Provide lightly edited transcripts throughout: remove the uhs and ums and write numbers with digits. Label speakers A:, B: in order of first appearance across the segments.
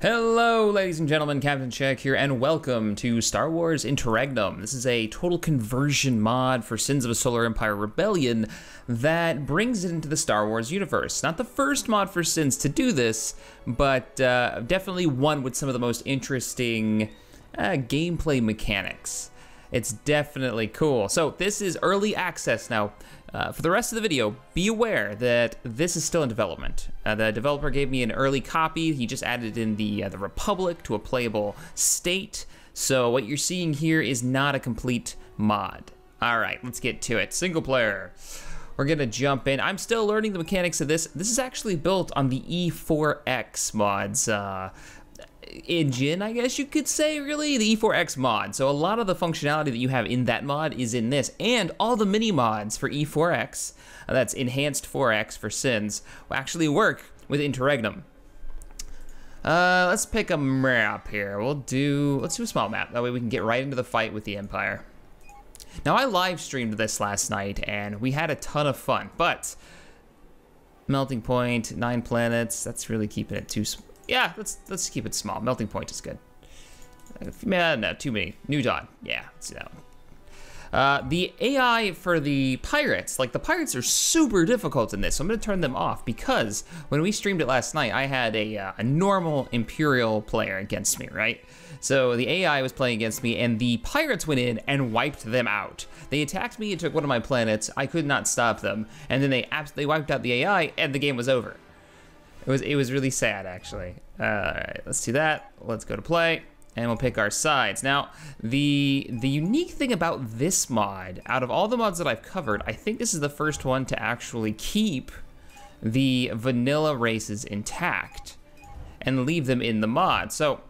A: Hello, ladies and gentlemen, CaptainShack here, and welcome to Star Wars Interregnum. This is a total conversion mod for Sins of a Solar Empire Rebellion that brings it into the Star Wars universe. Not the first mod for Sins to do this, but definitely one with some of the most interesting gameplay mechanics. It's definitely cool. So this is early access now. For the rest of the video, be aware that this is still in development. The developer gave me an early copy. He just added in the Republic to a playable state. So what you're seeing here is not a complete mod. All right, let's get to it. Single player. We're gonna jump in. I'm still learning the mechanics of this. This is actually built on the E4X mods engine, I guess you could say, really, the E4X mod. So a lot of the functionality that you have in that mod is in this, and all the mini mods for E4X, that's enhanced 4X for Sins, will actually work with Interregnum. Let's pick a map here. Let's do a small map. That way we can get right into the fight with the Empire. Now I live streamed this last night and we had a ton of fun, but melting point, 9 planets, that's really keeping it too small. Yeah, let's keep it small. Melting point is good. No, too many. New Dawn. Yeah, let's do that one. The AI for the pirates, like the pirates are super difficult in this, so I'm gonna turn them off because when we streamed it last night, I had a normal Imperial player against me, right? So the AI was playing against me and the pirates went in and wiped them out. They attacked me and took one of my planets. I could not stop them. And then they wiped out the AI and the game was over. It was really sad, actually. All right, let's do that. Let's go to play, and we'll pick our sides. Now, the unique thing about this mod, out of all the mods that I've covered, I think this is the first one to actually keep the vanilla races intact and leave them in the mod. So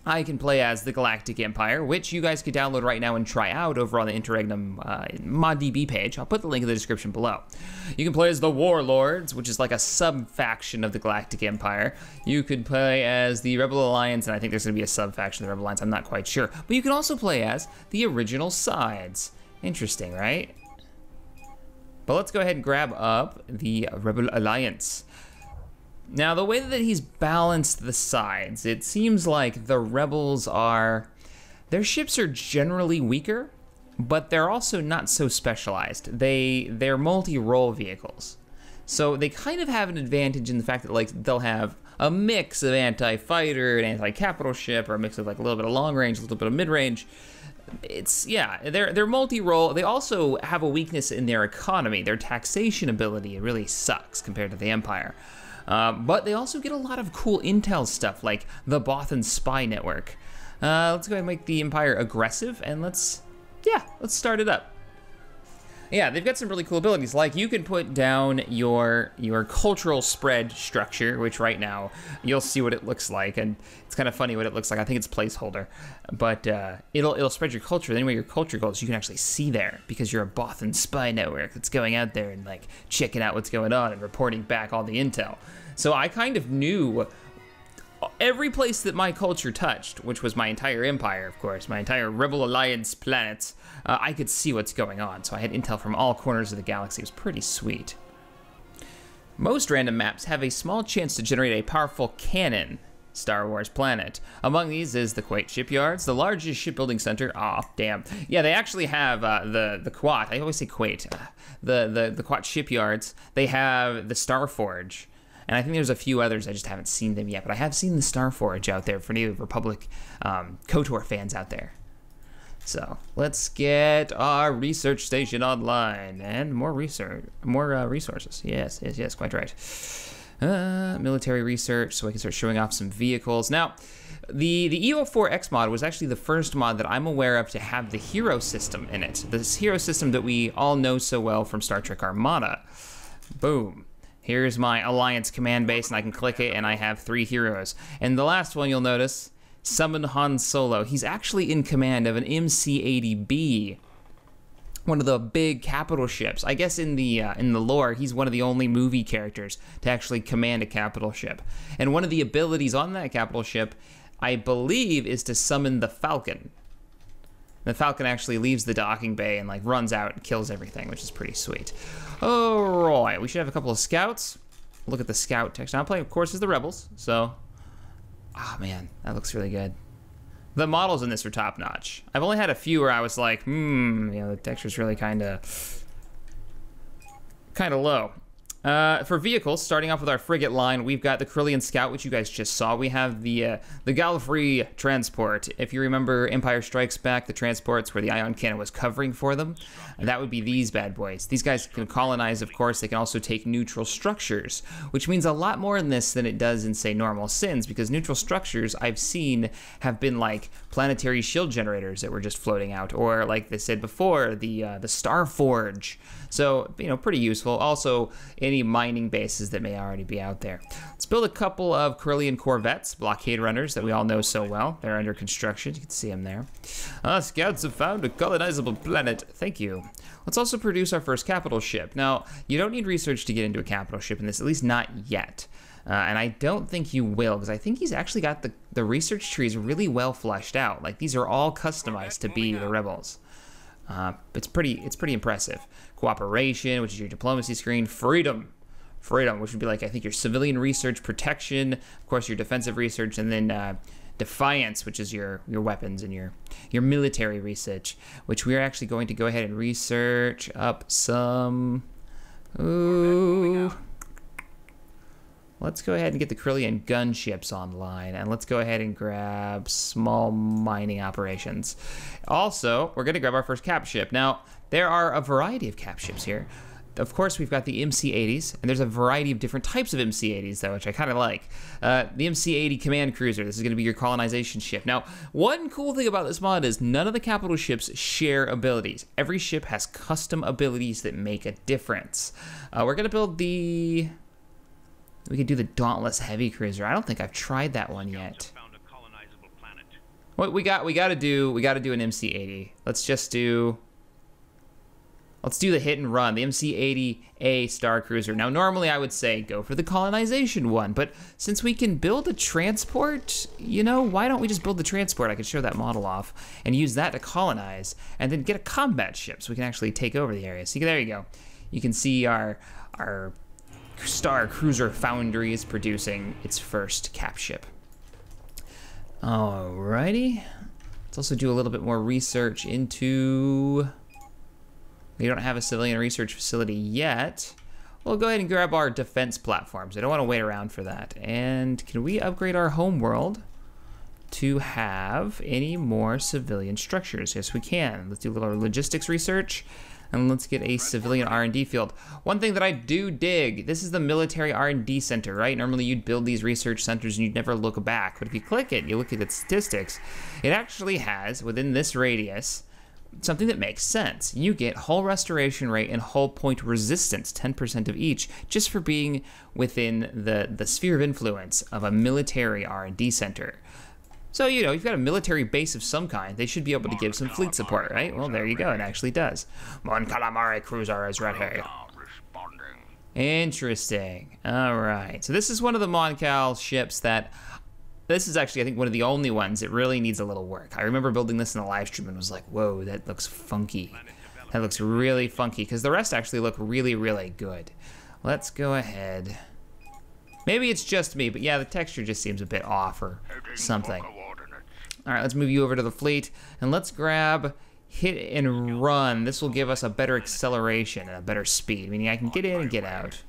A: I can play as the Galactic Empire, which you guys could download right now and try out over on the Interregnum ModDB page. I'll put the link in the description below. You can play as the Warlords, which is like a sub-faction of the Galactic Empire. You could play as the Rebel Alliance, and I think there's gonna be a sub-faction of the Rebel Alliance, I'm not quite sure. But you can also play as the original sides. Interesting, right? But let's go ahead and grab up the Rebel Alliance. Now, the way that he's balanced the sides, it seems like the rebels their ships are generally weaker, but they're also not so specialized. They're multi-role vehicles. So they kind of have an advantage in the fact that like they'll have a mix of anti-fighter and anti-capital ship, or a mix of like a little bit of long range, a little bit of mid-range. They're multi-role. They also have a weakness in their economy. Their taxation ability really sucks compared to the Empire. But they also get a lot of cool intel stuff, like the Bothan spy network. Let's go ahead and make the Empire aggressive, and let's start it up. Yeah, they've got some really cool abilities, like you can put down your cultural spread structure, which right now, you'll see what it looks like, and it's kind of funny what it looks like. I think it's placeholder, but it'll spread your culture. Anyway, your culture goes, you can actually see there, because you're a Bothan spy network that's going out there and like checking out what's going on and reporting back all the intel. So I kind of knew every place that my culture touched, which was my entire empire, of course, my entire Rebel Alliance planets, I could see what's going on. So I had intel from all corners of the galaxy. It was pretty sweet. Most random maps have a small chance to generate a powerful cannon Star Wars planet. Among these is the Kuwait shipyards, the largest shipbuilding center. Oh, damn. Yeah, they actually have the Kuwait. I always say Kuwait. The Kuwait shipyards. They have the Starforge. And I think there's a few others, I just haven't seen them yet, but I have seen the Starforge out there for any Republic KOTOR fans out there. So let's get our research station online and more research, more resources. Yes, quite right. Military research, so I can start showing off some vehicles. Now, the EO4X mod was actually the first mod that I'm aware of to have the hero system in it. This hero system that we all know so well from Star Trek Armada. Boom. Here's my Alliance command base, and I can click it, and I have 3 heroes. And the last one you'll notice, Summon Han Solo. He's actually in command of an MC-80B, one of the big capital ships. I guess in the lore, he's one of the only movie characters to actually command a capital ship. And one of the abilities on that capital ship, I believe, is to summon the Falcon. The Falcon actually leaves the docking bay and like runs out and kills everything, which is pretty sweet. All right, we should have a couple of scouts. Look at the scout text. Now playing, of course, is the rebels. So Oh man, that looks really good. The models in this are top notch. I've only had a few where I was like, you know, the texture's really kind of low. For vehicles, starting off with our frigate line, we've got the Corellian Scout, which you guys just saw. We have the Gallifrey transport. If you remember Empire Strikes Back, the transports where the ion cannon was covering for them, that would be these bad boys. These guys can colonize, of course. They can also take neutral structures, which means a lot more in this than it does in, say, normal Sins, because neutral structures I've seen have been like planetary shield generators that were just floating out, or like they said before, the Star Forge. So, you know, pretty useful. Also, any mining bases that may already be out there. Let's build a couple of Corellian corvettes, blockade runners that we all know so well. They're under construction. You can see them there. Scouts have found a colonizable planet. Thank you. Let's also produce our first capital ship. Now, you don't need research to get into a capital ship in this, at least not yet. And I don't think you will, because I think he's actually got the research trees really well fleshed out. Like, these are all customized to be the rebels. It's pretty impressive. Cooperation, which is your diplomacy screen. Freedom, which would be like, I think, your civilian research, protection, of course, your defensive research, and then defiance, which is your weapons and your military research, which we are actually going to go ahead and research up some. Ooh. Let's go ahead and get the Corellian gunships online, and let's go ahead and grab small mining operations. Also, we're going to grab our first cap ship. Now, there are a variety of cap ships here. Of course, we've got the MC-80s, and there's a variety of different types of MC-80s, though, which I kind of like. The MC-80 Command Cruiser, this is going to be your colonization ship. Now, one cool thing about this mod is none of the capital ships share abilities. Every ship has custom abilities that make a difference. We're going to build the... We could do the Dauntless Heavy Cruiser. I don't think I've tried that one yet. What we got to do an MC-80. Let's do the hit and run, the MC-80A Star Cruiser. Now, normally I would say go for the colonization one, but since we can build a transport, you know, why don't we just build the transport? I could show that model off and use that to colonize, and then get a combat ship so we can actually take over the area. See, there you go. You can see our Star Cruiser Foundry is producing its first cap ship. Alrighty. Let's also do a little bit more research into... We don't have a civilian research facility yet. We'll go ahead and grab our defense platforms. I don't want to wait around for that. And can we upgrade our homeworld to have any more civilian structures? Yes, we can. Let's do a little logistics research. And let's get a civilian R&D field. One thing that I do dig, this is the military R&D center, right? Normally you'd build these research centers and you'd never look back. But if you click it, you look at its statistics, it actually has, within this radius, something that makes sense. You get hull restoration rate and hull point resistance, 10% of each, just for being within the sphere of influence of a military R&D center. So, you know, you've got a military base of some kind. They should be able to give some fleet support, right? Well, there you go. It actually does. Mon Calamari Cruiser is ready. Interesting. All right. So this is one of the Mon Cal ships that... This is actually, I think, one of the only ones that really needs a little work. I remember building this in the live stream and was like, whoa, that looks funky. That looks really funky, because the rest actually look really, really good. Let's go ahead. Maybe it's just me, but yeah, the texture just seems a bit off or something. All right, let's move you over to the fleet, and let's grab hit and run. This will give us a better acceleration and a better speed, meaning I can get in and get out.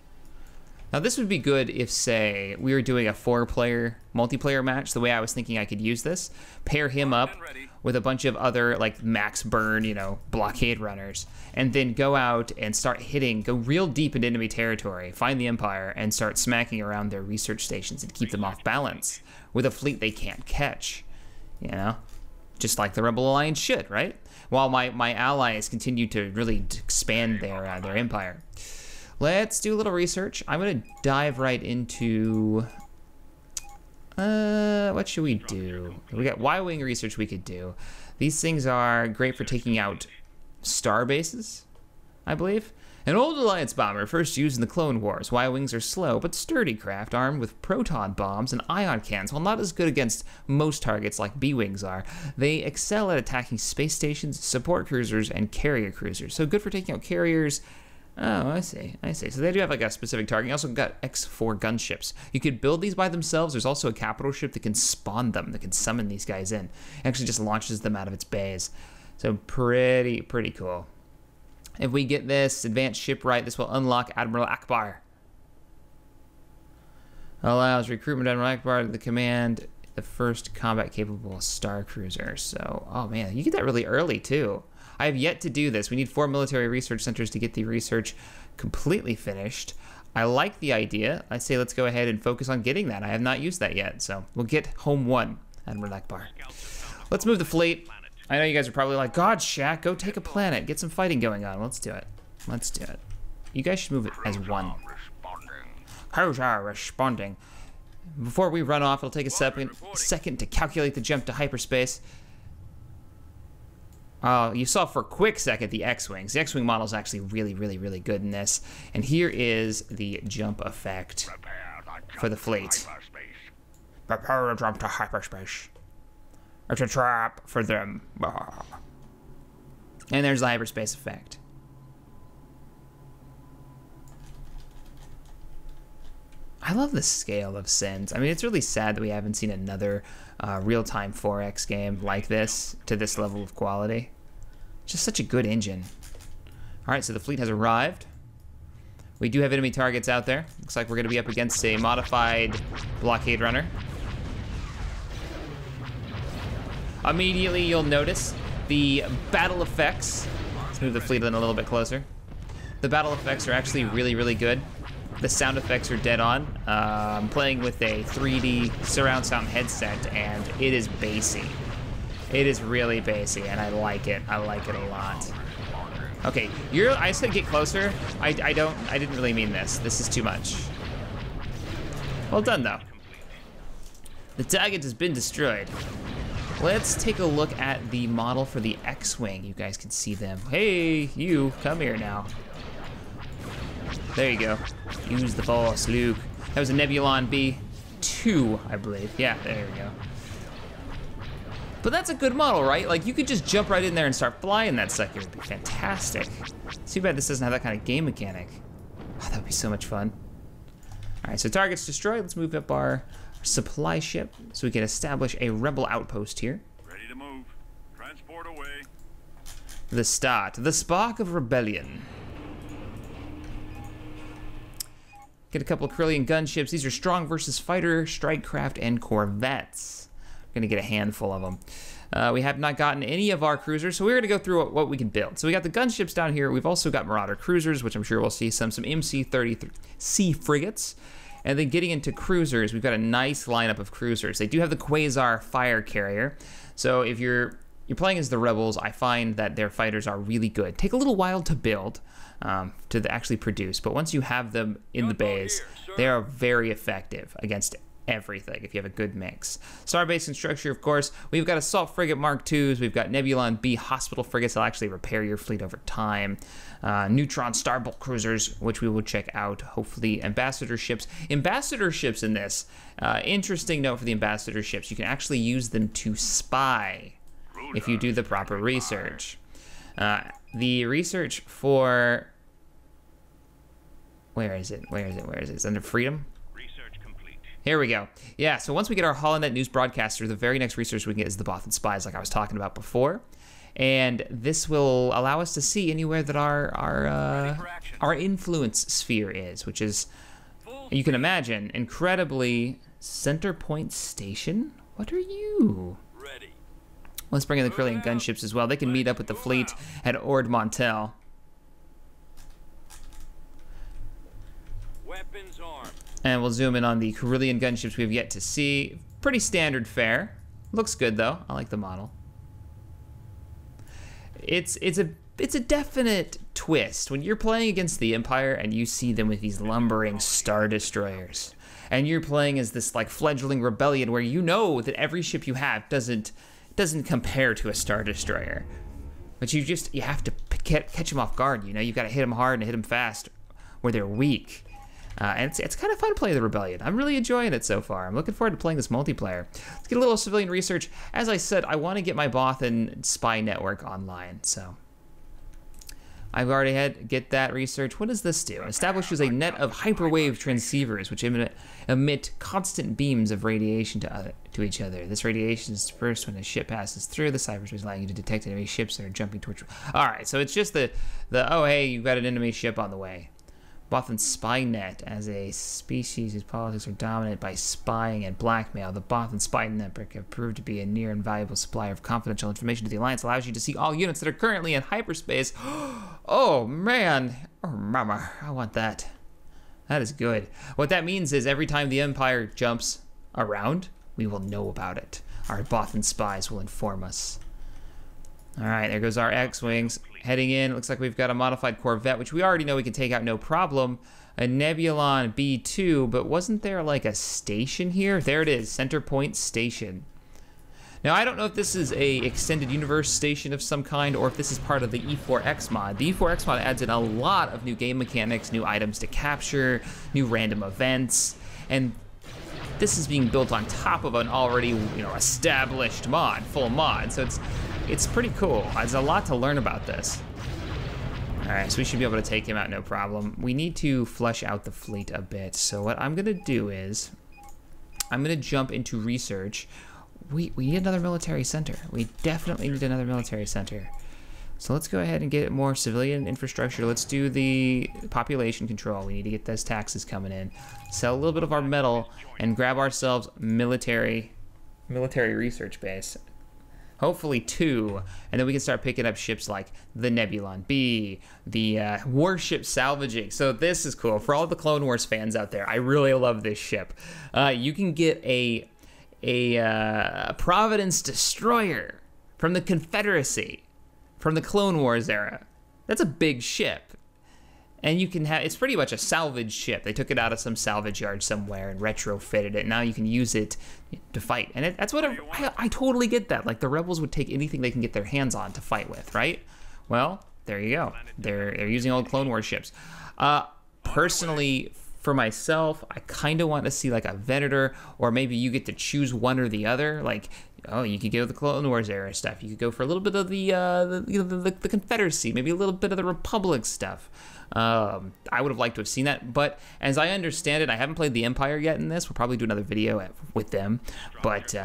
A: Now, this would be good if, say, we were doing a 4-player multiplayer match. The way I was thinking I could use this, pair him up with a bunch of other, like, max burn, you know, blockade runners, and then go out and start hitting, go real deep into enemy territory, find the Empire, and start smacking around their research stations and keep them off balance with a fleet they can't catch. You know, just like the Rebel Alliance should, right? While my allies continue to really expand their empire. Let's do a little research. I'm gonna dive right into what should we do? We got Y-wing research we could do. These things are great for taking out star bases, I believe. An old Alliance bomber first used in the Clone Wars. Y-wings are slow but sturdy craft armed with proton bombs and ion cannons. While not as good against most targets like B-wings are, they excel at attacking space stations, support cruisers, and carrier cruisers. So good for taking out carriers, Oh, I see. I see. So they do have like a specific target. You also got X4 gunships. You could build these by themselves. There's also a capital ship that can spawn them, that can summon these guys in. It actually just launches them out of its bays. So pretty cool. If we get this advanced ship right, this will unlock Admiral Akbar. Allows recruitment Admiral Akbar to the command the first combat capable star cruiser. So, oh man, you get that really early too. I have yet to do this. We need 4 military research centers to get the research completely finished. I like the idea. I say let's go ahead and focus on getting that. I have not used that yet, so we'll get home 1, Admiral Akbar. Let's move the fleet. I know you guys are probably like, God, Shack, go take a planet. Get some fighting going on. Let's do it. Let's do it. You guys should move it as 1. Cruiser responding. Before we run off, it'll take a second to calculate the jump to hyperspace. You saw for a quick second the X-Wings. The X-Wing model is actually really good in this. And here is the jump effect for the fleet. Prepare to jump to hyperspace. It's a trap for them. And there's the hyperspace effect. I love the scale of Sins. I mean, it's really sad that we haven't seen another real-time 4X game like this to this level of quality. Just such a good engine. All right, so the fleet has arrived. We do have enemy targets out there. Looks like we're gonna be up against a modified blockade runner. Immediately, you'll notice the battle effects. Let's move the fleet in a little bit closer. The battle effects are actually really good. The sound effects are dead on. I'm playing with a 3D surround sound headset, and it is bassy. It is really bassy, and I like it. I like it a lot. Okay, I said get closer. I didn't really mean this. This is too much. Well done, though. The target has been destroyed. Let's take a look at the model for the X-Wing. You guys can see them. Hey, you, come here now. There you go. Use the Force, Luke. That was a Nebulon B2, I believe. Yeah, there we go. But that's a good model, right? Like, you could just jump right in there and start flying that sucker. It'd be fantastic. Too bad this doesn't have that kind of game mechanic. Oh, that would be so much fun. All right, so target's destroyed. Let's move up our supply ship so we can establish a rebel outpost here.
B: Ready to move. Transport away.
A: The spark of rebellion. Get a couple of Corellian gunships. These are strong versus fighter, strike craft, and corvettes. We're gonna get a handful of them. We have not gotten any of our cruisers, so we're gonna go through what we can build. So we got the gunships down here. We've also got Marauder cruisers, which I'm sure we'll see some MC-33C frigates. And then getting into cruisers, we've got a nice lineup of cruisers. They do have the Quasar fire carrier. So if you're playing as the Rebels, I find that their fighters are really good. Take a little while to build, to actually produce, but once you have them in the bays, they are very effective against everything if you have a good mix. Starbase and structure, of course. We've got Assault Frigate Mark IIs. We've got Nebulon B hospital frigates that'll actually repair your fleet over time. Neutron Starbolt cruisers, which we will check out. Hopefully ambassador ships. Ambassador ships in this, interesting note for the ambassador ships, you can actually use them to spy if you do the proper research. The research for, where is it? It's under Freedom?
B: Research complete.
A: Here we go. Yeah, so once we get our HoloNet news broadcaster, the very next research we can get is the Bothan spies, like I was talking about before. And this will allow us to see anywhere that our influence sphere is, which is, you can imagine, incredibly center point station. What are you?
B: Ready.
A: Let's bring in the Corellian gunships as well. They can meet up with the fleet at Ord Montel.
B: Weapons armed.
A: And we'll zoom in on the Corellian gunships we've yet to see. Pretty standard fare. Looks good though. I like the model. It's a definite twist when you're playing against the Empire and you see them with these lumbering Star Destroyers, and you're playing as this like fledgling rebellion where you know that every ship you have doesn't compare to a Star Destroyer, but you have to catch them off guard. You know, you've got to hit them hard and hit them fast where they're weak. And it's kind of fun playing the Rebellion. I'm really enjoying it so far. I'm looking forward to playing this multiplayer. Let's get a little civilian research. As I said, I want to get my Bothan spy network online, so I've already had get that research. What does this do? It establishes a net of hyperwave transceivers, which emit constant beams of radiation to each other. This radiation is dispersed when a ship passes through the cyberspace, allowing you to detect enemy ships that are jumping towards you. All right, so it's just the oh, hey, you've got an enemy ship on the way. Bothan spy net. As a species whose politics are dominant by spying and blackmail, the Bothan spy network have proved to be a near invaluable supplier of confidential information to the Alliance. Allows you to see all units that are currently in hyperspace. Oh man, oh mama, I want that. That is good. What that means is every time the Empire jumps around, we will know about it. Our Bothan spies will inform us. All right, there goes our X-Wings. Heading in, looks like we've got a modified Corvette, which we already know we can take out no problem. A Nebulon B2, but wasn't there like a station here? There it is, Center Point Station. Now, I don't know if this is a extended universe station of some kind, or if this is part of the E4X mod. The E4X mod adds in a lot of new game mechanics, new items to capture, new random events, and this is being built on top of an already, established mod, full mod. So it's pretty cool. There's a lot to learn about this. All right, so we should be able to take him out no problem. We need to flesh out the fleet a bit. So what I'm gonna do is, I'm gonna jump into research. We need another military center. We definitely need another military center. So let's go ahead and get more civilian infrastructure. Let's do the population control. We need to get those taxes coming in. Sell a little bit of our metal and grab ourselves military research base. Hopefully 2, and then we can start picking up ships like the Nebulon B, the warship salvaging. So this is cool. For all the Clone Wars fans out there, I really love this ship. You can get a Providence destroyer from the Confederacy, from the Clone Wars era. That's a big ship. And you can have, it's pretty much a salvage ship. They took it out of some salvage yard somewhere and retrofitted it. Now you can use it to fight. And that's what I totally get that. Like the rebels would take anything they can get their hands on to fight with, right? Well, there you go. They're using old Clone Wars ships. Personally, for myself, I kind of want to see like a Venator, or maybe you get to choose one or the other. Like, oh, you could go with the Clone Wars era stuff. You could go for a little bit of the Confederacy, maybe a little bit of the Republic stuff. I would have liked to have seen that, but as I understand it, I haven't played the Empire yet in this. We'll probably do another video with them, but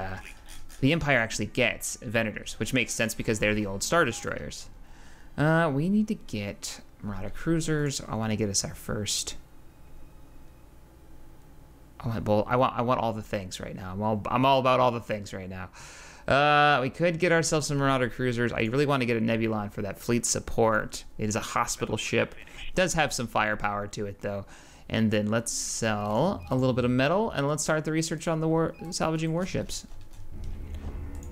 A: the Empire actually gets Venators, which makes sense because they're the old Star Destroyers. We need to get Marauder Cruisers. I want to get us our first. I want all the things right now. I'm all about all the things right now. We could get ourselves some Marauder Cruisers. I really want to get a Nebulon for that fleet support. It is a hospital ship. It does have some firepower to it, though. And then let's sell a little bit of metal, and let's start the research on the salvaging warships.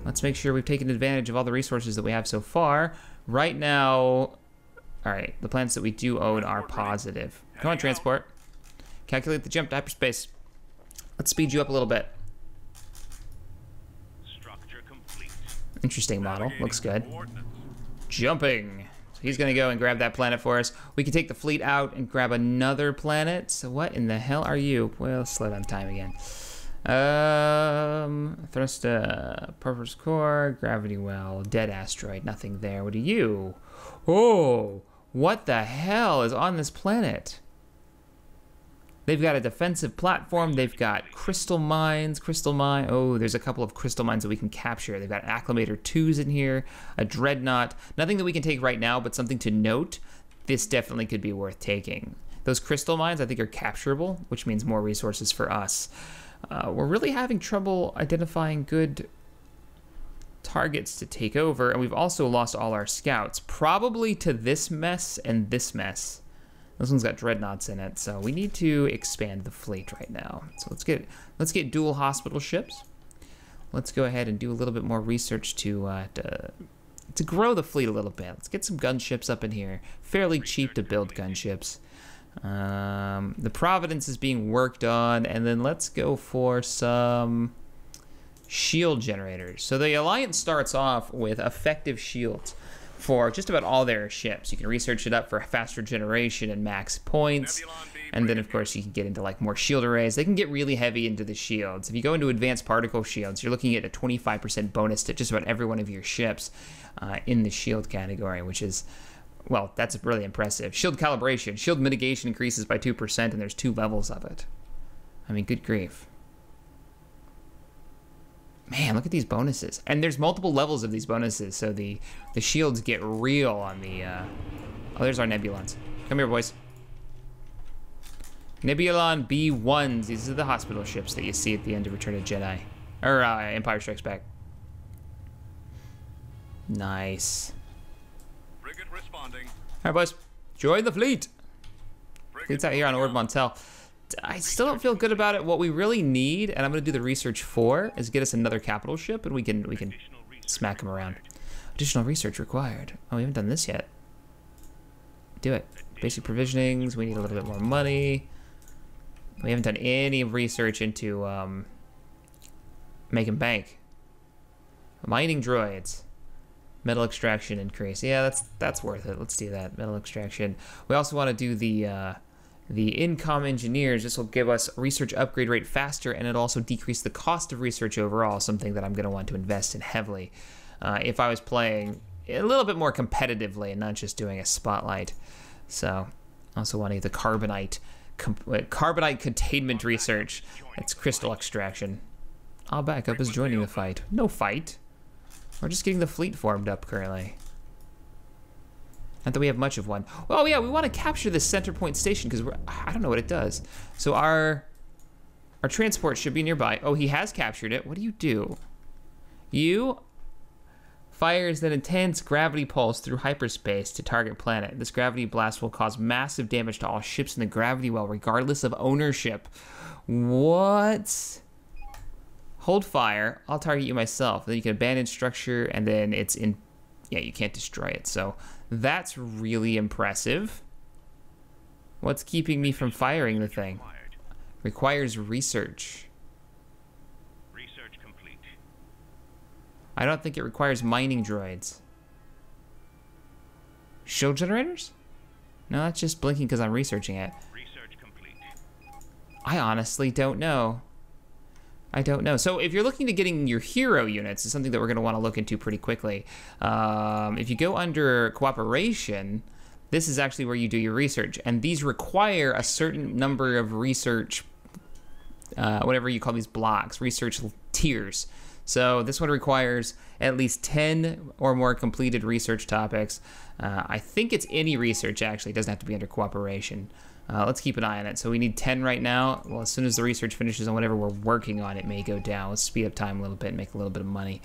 A: Let's make sure we've taken advantage of all the resources that we have so far. Right now, all right, the planets that we do own are positive. Come on, transport. Calculate the jump to hyperspace. Let's speed you up a little bit.
B: Structure complete.
A: Interesting model. Looks good. Jumping. So he's going to go and grab that planet for us. We can take the fleet out and grab another planet. So what in the hell are you? Well, slow down time again. Thrust, purpose core, gravity well, dead asteroid, nothing there. What are you? Oh, what the hell is on this planet? They've got a defensive platform. They've got crystal mines, Oh, there's a couple of crystal mines that we can capture. They've got Acclimator 2s in here, a Dreadnought. Nothing that we can take right now, but something to note. This definitely could be worth taking. Those crystal mines, I think, are capturable, which means more resources for us. We're really having trouble identifying good targets to take over, and we've also lost all our scouts, probably to this mess and this mess. This one's got dreadnoughts in it, so we need to expand the fleet right now. So let's get dual hospital ships. Let's go ahead and do a little bit more research to grow the fleet a little bit. Let's get some gunships up in here. Fairly cheap to build gunships. The Providence is being worked on, and then let's go for some shield generators. So the Alliance starts off with effective shields for just about all their ships. You can research it up for faster generation and max points. And then, of course, you can get into like more shield arrays. They can get really heavy into the shields. If you go into advanced particle shields, you're looking at a 25% bonus to just about every one of your ships in the shield category, which is Well, that's really impressive. Shield calibration. Shield mitigation increases by 2%, and there's 2 levels of it. I mean, good grief. Man, look at these bonuses. And there's multiple levels of these bonuses, so the shields get real on the... Oh, there's our Nebulons. Come here, boys. Nebulon B1s. These are the hospital ships that you see at the end of Return of the Jedi. Or Empire Strikes Back. Nice.
B: Frigate responding.
A: All right, boys. Join the fleet. Fleet's out here on Ord Mantell. I still don't feel good about it. What we really need, and I'm going to do the research for, is get us another capital ship, and we can smack them around. Additional research required. Oh, we haven't done this yet. Do it. Basic provisionings. We need a little bit more money. We haven't done any research into making bank. Mining droids. Metal extraction increase. Yeah, that's worth it. Let's do that. Metal extraction. We also want to do the incom engineers. This will give us research upgrade rate faster, and it'll also decrease the cost of research overall, something that I'm going to want to invest in heavily if I was playing a little bit more competitively and not just doing a spotlight. So I also want to do the carbonite containment research. That's crystal extraction. I'll back up as joining the fight. No fight. We're just getting the fleet formed up currently. Not that we have much of one. Oh yeah, we want to capture this center point station because I don't know what it does. So our transport should be nearby. Oh, he has captured it. What do you do? You fires an intense gravity pulse through hyperspace to target planet. This gravity blast will cause massive damage to all ships in the gravity well, regardless of ownership. What? Hold fire. I'll target you myself. Then you can abandon structure, and then it's in... Yeah, you can't destroy it. So that's really impressive. What's keeping me from firing the thing? Requires research.
B: Research complete.
A: I don't think it requires mining droids. Shield generators? No, that's just blinking because I'm researching it.
B: Research complete.
A: I honestly don't know. I don't know. So if you're looking to getting your hero units, it's something that we're going to want to look into pretty quickly. If you go under cooperation, this is actually where you do your research. And these require a certain number of research, whatever you call these blocks, research tiers. So this one requires at least 10 or more completed research topics. I think it's any research, actually. It doesn't have to be under cooperation. Let's keep an eye on it. So we need 10 right now. Well, as soon as the research finishes on whatever we're working on, it may go down. Let's speed up time a little bit and make a little bit of money.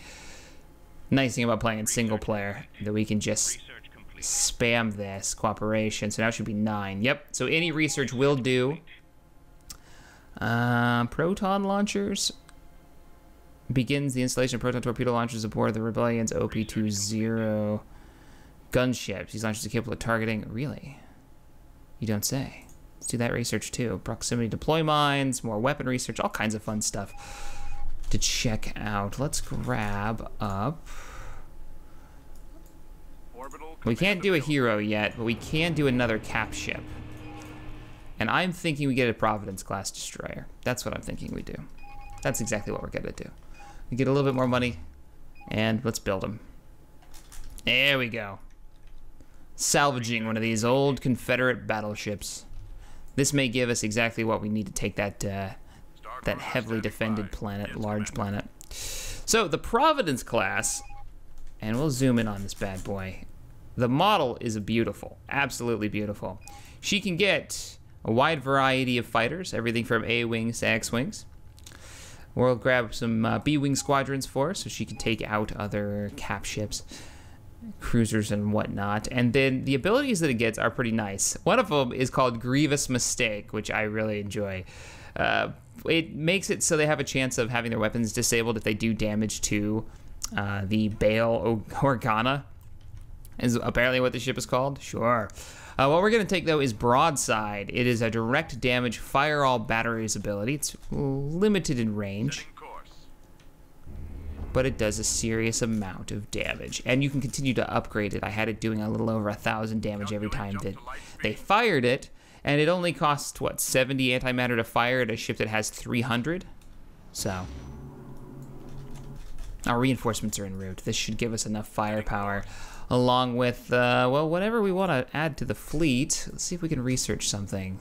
A: Nice thing about playing in single player, that we can just spam this cooperation. So now it should be 9. Yep, so any research will do. Proton launchers. Begins the installation of proton torpedo launchers aboard the Rebellion's OP-20 gunships. These launchers are capable of targeting... Really? You don't say. Let's do that research too. Proximity deploy mines, more weapon research, all kinds of fun stuff to check out. Let's grab up... We can't do a hero yet, but we can do another cap ship. And I'm thinking we get a Providence class destroyer. That's what I'm thinking we do. That's exactly what we're gonna do. We get a little bit more money, and let's build them. There we go. Salvaging one of these old Confederate battleships. This may give us exactly what we need to take that that heavily defended planet, large planet. So the Providence class, and we'll zoom in on this bad boy. The model is beautiful, absolutely beautiful. She can get a wide variety of fighters, everything from A-wings to X-wings. We'll grab some B-wing squadrons for her so she can take out other cap ships, cruisers and whatnot. And then the abilities that it gets are pretty nice. One of them is called Grievous Mistake, which I really enjoy. It makes it so they have a chance of having their weapons disabled if they do damage to the Bail Organa, is apparently what the ship is called. Sure. What we're going to take, though, is Broadside. It is a direct damage fire all batteries ability. It's limited in range, but it does a serious amount of damage. And you can continue to upgrade it. I had it doing a little over 1,000 damage every time that they fired it. And it only costs, what, 70 antimatter to fire at a ship that has 300? So, Our reinforcements are en route. This should give us enough firepower, along with, well, whatever we want to add to the fleet. Let's see if we can research something.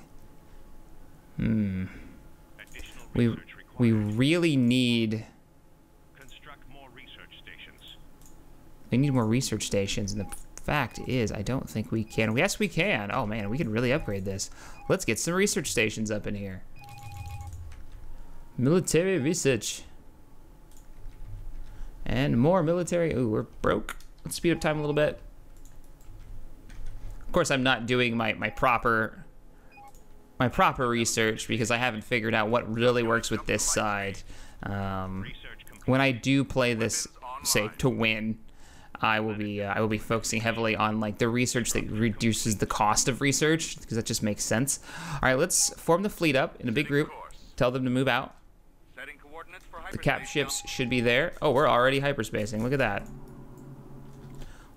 A: We really need...
B: Construct more research stations.
A: We need more research stations, and the fact is, I don't think we can. Yes, we can. Oh, man, we could really upgrade this. Let's get some research stations up in here. Military research. And more military. Ooh, we're broke. Let's speed up time a little bit. Of course, I'm not doing my proper research because I haven't figured out what really works with this side. When I do play this, say, to win, I will be focusing heavily on like the research that reduces the cost of research because that just makes sense. All right, let's form the fleet up in a big group. Tell them to move out. The cap ships should be there. Oh, we're already hyperspacing. Look at that.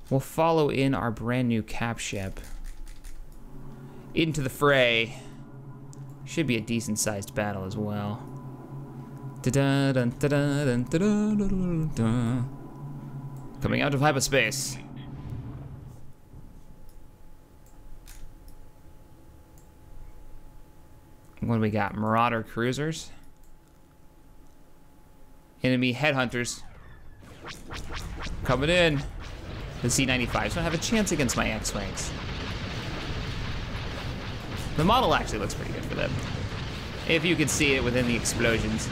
A: We'll follow in our brand new cap ship into the fray. Should be a decent sized battle as well. Coming out of hyperspace. What do we got? Marauder cruisers. Enemy headhunters. Coming in. The C-95s don't have a chance against my X-Wings. The model actually looks pretty good for them. If you can see it within the explosions.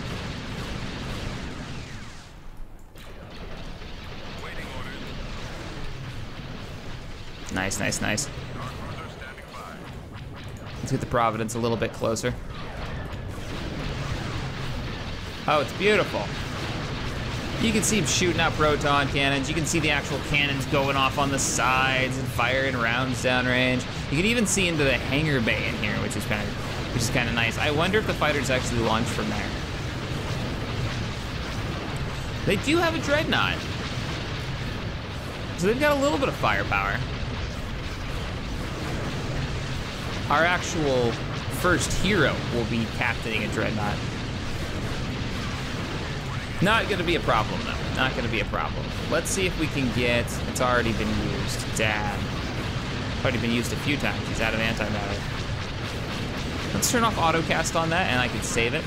A: Nice, nice, nice. Let's get the Providence a little bit closer. Oh, it's beautiful. You can see him shooting out proton cannons. You can see the actual cannons going off on the sides and firing rounds downrange. You can even see into the hangar bay in here, which is kind of nice. I wonder if the fighters actually launch from there. They do have a dreadnought, so they've got a little bit of firepower. Our actual first hero will be captaining a dreadnought. Not gonna be a problem though, not gonna be a problem. Let's see if we can get, it's already been used, damn. Already been used a few times, he's out of antimatter. Let's turn off autocast on that and I can save it.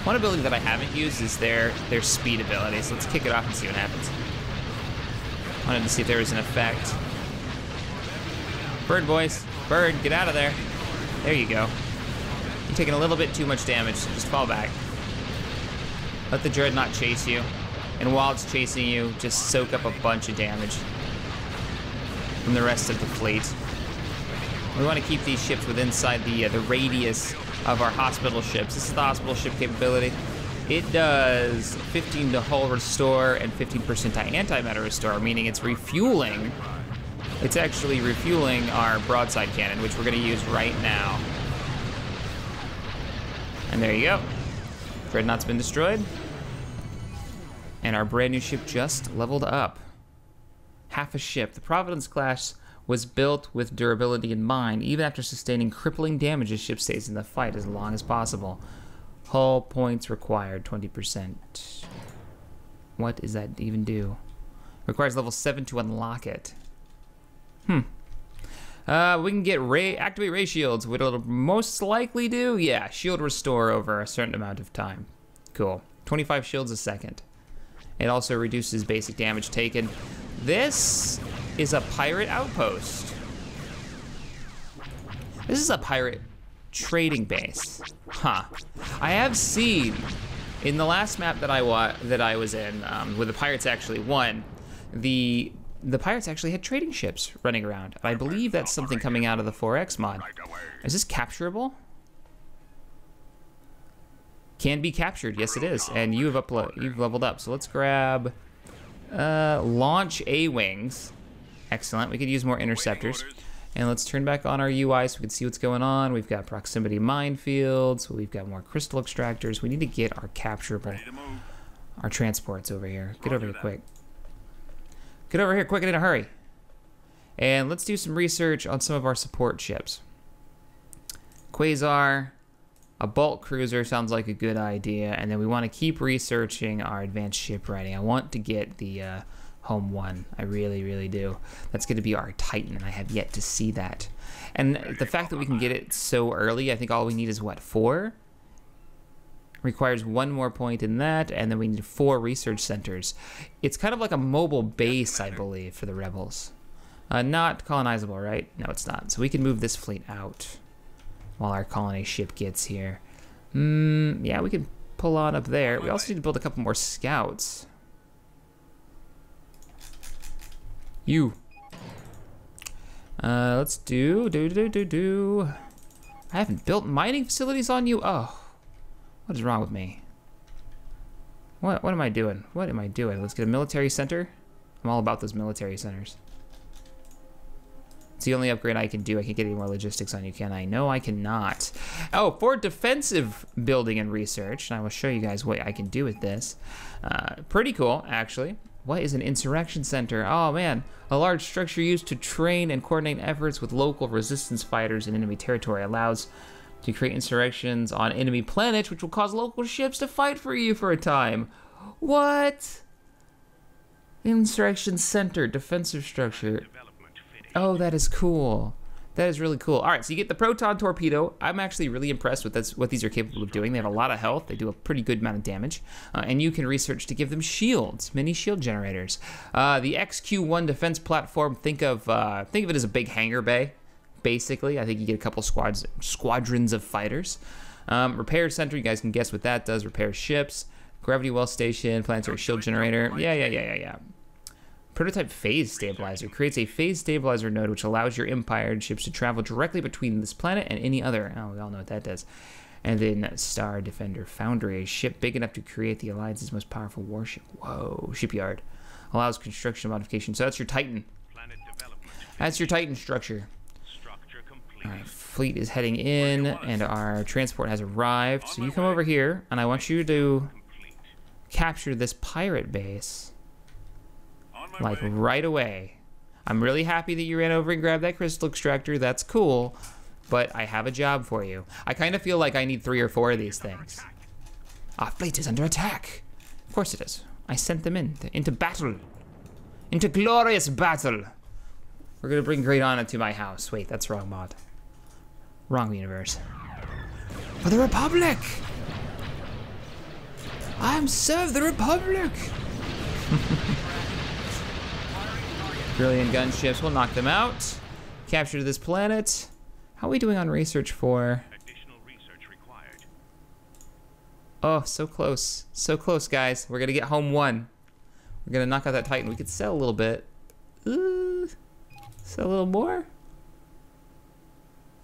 A: One ability that I haven't used is their speed ability, so let's kick it off and see what happens. Wanted to see if there was an effect. Bird boys, bird, get out of there. There you go. You're taking a little bit too much damage, so just fall back. Let the dreadnought chase you. And while it's chasing you, just soak up a bunch of damage from the rest of the fleet. We want to keep these ships within the radius of our hospital ships. This is the hospital ship capability. It does 15 to hull restore and 15% to antimatter restore, meaning it's refueling. It's actually refueling our broadside cannon, which we're going to use right now. And there you go. Dreadnought's been destroyed. And our brand new ship just leveled up. Half a ship. The Providence class was built with durability in mind. Even after sustaining crippling damage, the ship stays in the fight as long as possible. Hull points required, 20%. What does that even do? Requires level 7 to unlock it. We can get activate ray shields. What it'll most likely do? Yeah, shield restore over a certain amount of time. Cool. 25 shields a second. It also reduces basic damage taken. This is a pirate outpost. This is a pirate trading base. Huh. I have seen in the last map that I was in, where the pirates actually won, the pirates actually had trading ships running around. I believe that's something coming out of the 4X mod. Is this capturable? Can be captured, yes it is. And you've leveled up. So let's grab launch A-wings. Excellent, we could use more interceptors. And let's turn back on our UI so we can see what's going on. We've got proximity minefields, we've got more crystal extractors. We need to get our capturable, our transports over here. Get over here quick. Get over here quick and in a hurry. And let's do some research on some of our support ships. Quasar, A bulk cruiser sounds like a good idea, and then we want to keep researching our advanced ship writing. I want to get the Home 1. I really, really do. That's going to be our Titan, and I have yet to see that. And the fact that we can get it so early, I think all we need is, what, 4? Requires 1 more point in that, and then we need 4 research centers. It's kind of like a mobile base, I believe, for the rebels. Not colonizable, right? No, it's not. So we can move this fleet out while our colony ship gets here. Yeah, we can pull on up there. We also need to build a couple more scouts. You. Let's do. I haven't built mining facilities on you. Oh, what is wrong with me? What am I doing? What am I doing? Let's get a military center. I'm all about those military centers. It's the only upgrade I can do. I can't get any more logistics on you, can I? No, I cannot. Oh, for defensive building and research, and I will show you guys what I can do with this. Pretty cool, actually. What is an insurrection center? Oh man, a large structure used to train and coordinate efforts with local resistance fighters in enemy territory. Allows to create insurrections on enemy planets, which will cause local ships to fight for you for a time. What? Insurrection center, defensive structure. Oh, that is cool. That is really cool. All right, so you get the proton torpedo. I'm actually really impressed with what these are capable of doing. They have a lot of health. They do a pretty good amount of damage. And you can research to give them shields, mini shield generators. The XQ-1 defense platform, think of it as a big hangar bay, basically. I think you get a couple squadrons of fighters. Repair center, you guys can guess what that does. Repair ships. Gravity well station, planetary shield generator. Yeah. Prototype phase stabilizer creates a phase stabilizer node which allows your Empire ships to travel directly between this planet and any other. Oh, we all know what that does. And then Star Defender Foundry, a ship big enough to create the Alliance's most powerful warship. Whoa, shipyard. Allows construction modification. So that's your Titan. That's your Titan structure. All right, fleet is heading in and our transport has arrived. So you come over here and I want you to capture this pirate base. Like right away. I'm really happy that you ran over and grabbed that crystal extractor. That's cool, but I have a job for you. I kind of feel like I need 3 or 4 of these things. Our fleet is under attack. Of course it is. I sent them into battle. Into glorious battle. We're gonna bring great honor to my house. Wait, that's wrong mod. Wrong universe. For the Republic! I'm serve the Republic! Brilliant gunships, we'll knock them out. Capture this planet. How are we doing on research for?
B: Additional research required.
A: Oh, so close. So close, guys. We're gonna get home 1. We're gonna knock out that Titan. We could sell a little bit. Ooh, sell a little more.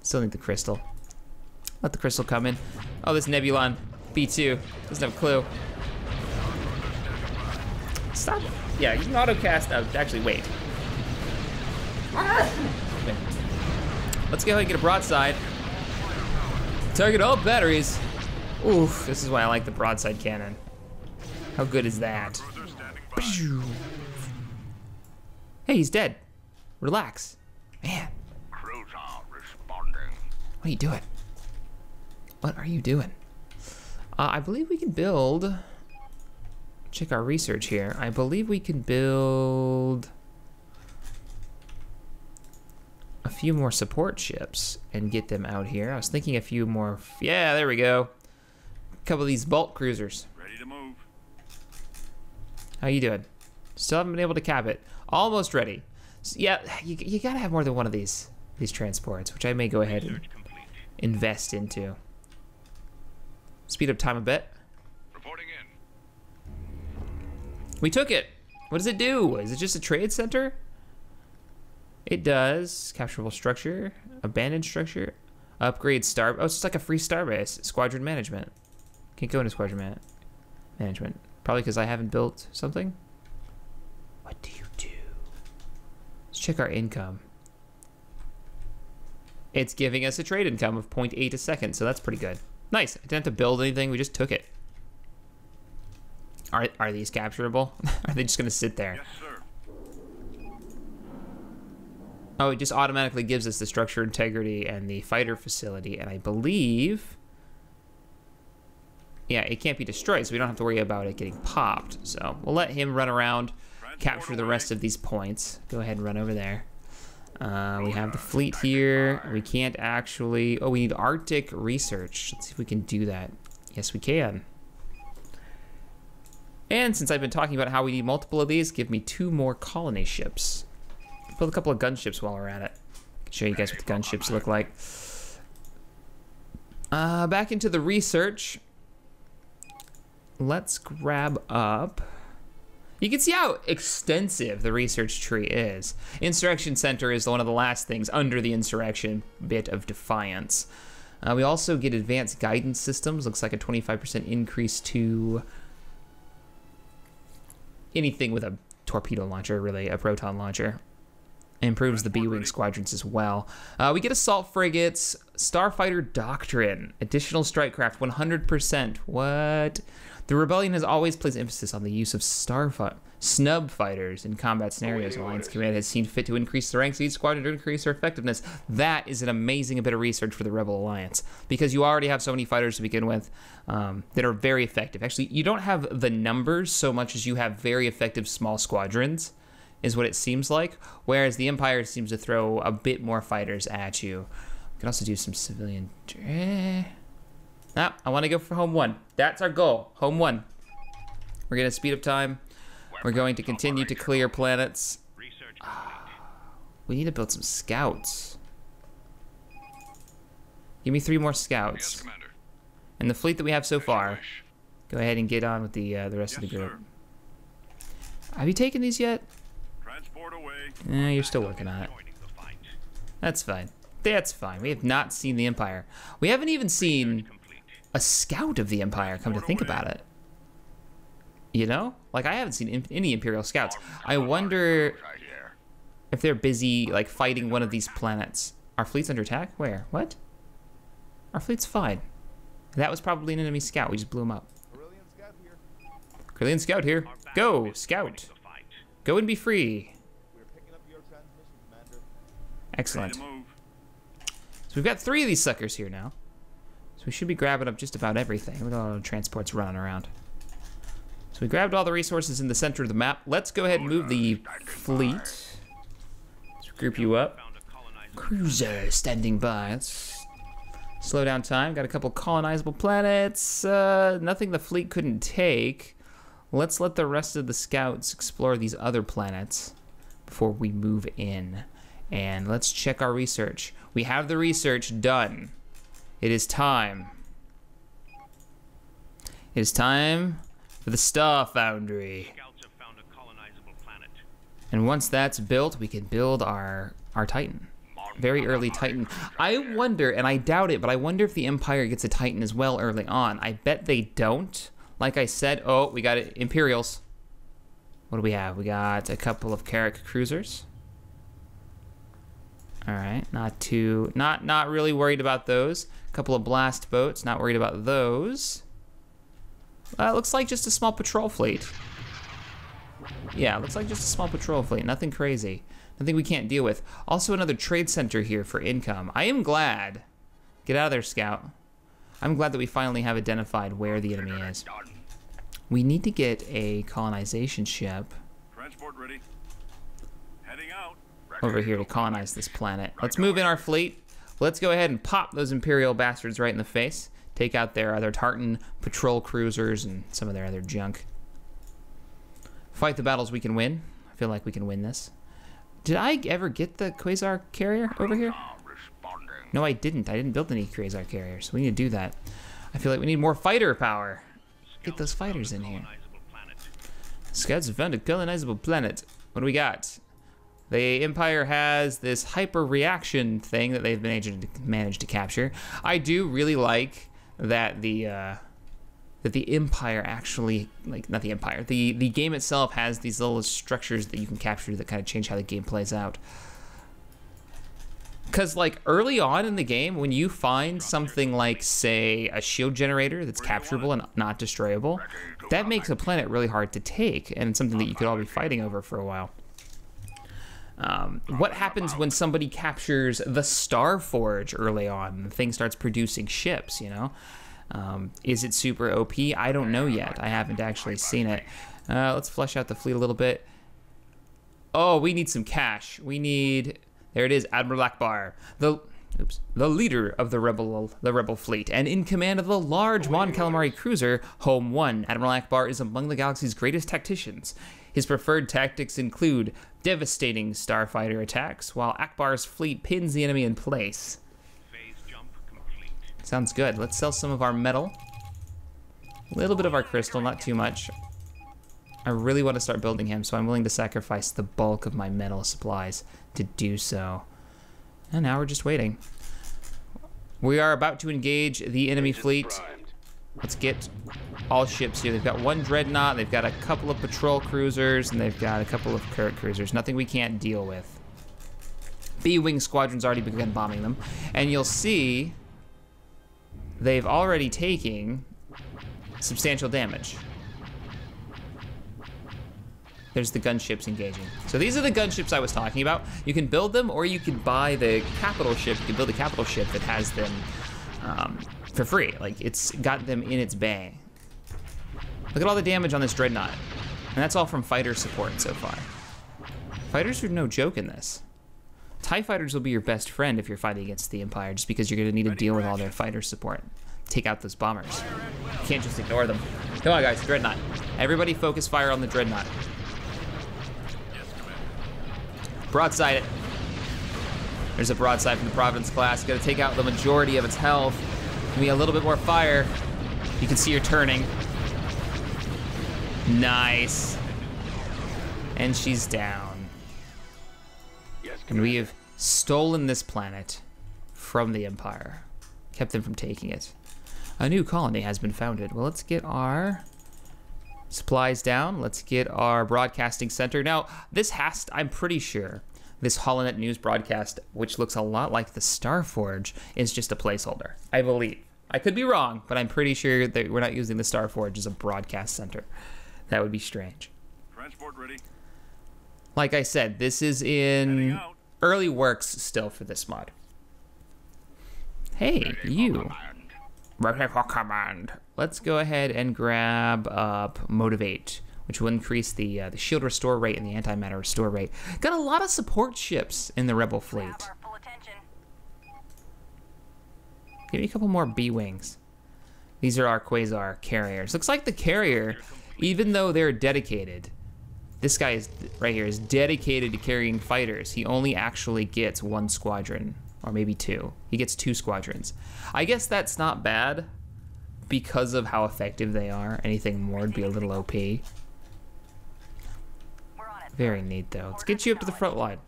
A: Still need the crystal. Let the crystal come in. Oh, this Nebulon B2 doesn't have a clue. Stop. Yeah, you can autocast. Actually, wait. Let's go ahead and get a broadside. Target all batteries. Oof, this is why I like the broadside cannon. How good is that? Hey, he's dead. Relax. Man. What are you doing? What are you doing? I believe we can build... Check our research here. I believe we can build a few more support ships and get them out here. I was thinking a few more. Yeah, there we go. A couple of these bulk cruisers.
B: Ready to move.
A: How you doing? Still haven't been able to cap it. Almost ready. So, yeah, you gotta have more than one of these transports, which I may go ahead and invest into. Speed up time a bit.
B: Reporting in.
A: We took it. What does it do? Is it just a trade center? It does. Capturable structure, abandoned structure, upgrade star. Oh, it's just like a free starbase. Squadron management. Can't go into squadron management. Probably because I haven't built something. What do you do? Let's check our income. It's giving us a trade income of 0.8 a second, so that's pretty good. Nice. I didn't have to build anything. We just took it. Are these capturable? Are they just gonna sit there?
B: Yes, sir.
A: Oh, it just automatically gives us the structure integrity and the fighter facility, and I believe yeah, it can't be destroyed, so we don't have to worry about it getting popped. So we'll let him run around, capture the rest of these points. Go ahead and run over there. We have the fleet here. We can't actually... Oh, we need Arctic research. Let's see if we can do that. Yes, we can. And since I've been talking about how we need multiple of these, give me 2 more colony ships. Build a couple of gunships while we're at it. Show you guys what the gunships look like. Back into the research. Let's grab up... You can see how extensive the research tree is. Insurrection Center is one of the last things under the Insurrection bit of Defiance. We also get advanced guidance systems. Looks like a 25% increase to anything with a torpedo launcher, really, a proton launcher. Improves the B-Wing squadrons as well. We get assault frigates, starfighter doctrine, additional strike craft, 100%. What? The Rebellion has always placed emphasis on the use of snub fighters in combat scenarios. Alliance Command has seen fit to increase the ranks of each squadron to increase their effectiveness. That is an amazing bit of research for the Rebel Alliance, because you already have so many fighters to begin with that are very effective. Actually, you don't have the numbers so much as you have very effective small squadrons, is what it seems like, whereas the Empire seems to throw a bit more fighters at you. We can also do some civilian... I want to go for home 1. That's our goal, home 1. We're going to speed up time. We're going to continue to clear planets. We need to build some scouts. Give me 3 more scouts.
B: Yes, Commander.
A: And the fleet that we have so far, go ahead and get on with the rest of the group. Have you taken these yet?
B: Transport away.
A: You're still working on it. That's fine. That's fine. We have not seen the Empire. We haven't even seen a scout of the Empire, come to think about it. You know? Like, I haven't seen any Imperial scouts. I wonder if they're busy, like, fighting one of these planets. Our fleet's under attack? Where? What? Our fleet's fine. That was probably an enemy scout. We just blew him up. Corellian scout here. Go, scout. Go and be free. Excellent. So we've got 3 of these suckers here now. So we should be grabbing up just about everything. Look at all the transports running around. So we grabbed all the resources in the center of the map. Let's go ahead and move the fleet. Let's group you up. Cruiser standing by. Let's slow down time. Got a couple colonizable planets. Nothing the fleet couldn't take. Let's let the rest of the scouts explore these other planets before we move in. And let's check our research. We have the research done. It is time. It is time for the Star Foundry.
B: Scouts have found a colonizable planet.
A: And once that's built, we can build our Titan. Very early Titan. I wonder, and I doubt it, but I wonder if the Empire gets a Titan as well early on. I bet they don't. Like I said, oh, we got Imperials. What do we have? We got a couple of Carrack cruisers. All right, not really worried about those. A couple of blast boats, not worried about those. Looks like just a small patrol fleet. Yeah, looks like just a small patrol fleet, nothing crazy. Nothing we can't deal with. Also another trade center here for income. I am glad, get out of there, Scout. I'm glad that we finally have identified where the enemy is. We need to get a colonization ship.
B: Transport ready. Heading out.
A: Over here to colonize this planet. Let's move in our fleet. Let's go ahead and pop those Imperial bastards right in the face. Take out their other Tartan patrol cruisers and some of their other junk. Fight the battles we can win. I feel like we can win this. Did I ever get the Quasar carrier over here? No, I didn't. I didn't build any Quasar carriers. We need to do that. I feel like we need more fighter power. Get those fighters in here. Scouts have found a colonizable planet. What do we got? The Empire has this hyper reaction thing that they've managed to capture. I do really like that the Empire actually, like, not the Empire, the game itself has these little structures that you can capture that kind of change how the game plays out. Because, like, early on in the game, when you find something like, say, a shield generator that's capturable and not destroyable, that makes a planet really hard to take, and something that you could all be fighting over for a while. What happens when somebody captures the Star Forge early on and the thing starts producing ships, you know? Is it super OP? I don't know yet. I haven't actually seen it. Let's flesh out the fleet a little bit. Oh, we need some cash. We need... There it is, Admiral Akbar, the leader of the rebel fleet, and in command of the large Mon Calamari cruiser, Home 1. Admiral Akbar is among the galaxy's greatest tacticians. His preferred tactics include devastating starfighter attacks, while Akbar's fleet pins the enemy in place.
B: Phase jump complete.
A: Sounds good. Let's sell some of our metal. A little bit of our crystal, not too much. I really want to start building him, so I'm willing to sacrifice the bulk of my metal supplies to do so. And now we're just waiting. We are about to engage the enemy fleet. Let's get all ships here. They've got one dreadnought, they've got a couple of patrol cruisers, and they've got a couple of current cruisers. Nothing we can't deal with. B-Wing squadron's already begun bombing them. And you'll see they've already taken substantial damage. There's the gunships engaging. So these are the gunships I was talking about. You can build them, or you can buy the capital ship. You can build a capital ship that has them for free. Like, it's got them in its bay. Look at all the damage on this dreadnought. And that's all from fighter support so far. Fighters are no joke in this. TIE fighters will be your best friend if you're fighting against the Empire, just because you're gonna need to deal with all their fighter support. Take out those bombers. You can't just ignore them. Come on guys, dreadnought. Everybody focus fire on the dreadnought. Broadside it. There's a broadside from the Providence class. Gotta take out the majority of its health. Give me a little bit more fire. You can see her turning. Nice. And she's down. And we have stolen this planet from the Empire. Kept them from taking it. A new colony has been founded. Well, let's get our supplies down. Let's get our broadcasting center. Now, this has to, I'm pretty sure this Holonet News broadcast, which looks a lot like the Starforge, is just a placeholder. I believe. I could be wrong, but I'm pretty sure that we're not using the Starforge as a broadcast center. That would be strange.
B: Transport ready.
A: Like I said, this is in early works still for this mod. Hey, you. Ready for command. Let's go ahead and grab up Motivate, which will increase the shield restore rate and the antimatter restore rate. Got a lot of support ships in the Rebel fleet. Give me a couple more B-Wings. These are our Quasar carriers. Looks like the carrier, even though they're dedicated, this guy is right here is dedicated to carrying fighters. He only actually gets one squadron, or maybe two. He gets 2 squadrons. I guess that's not bad because of how effective they are. Anything more would be a little OP. Very neat though. Let's get you up to the front line.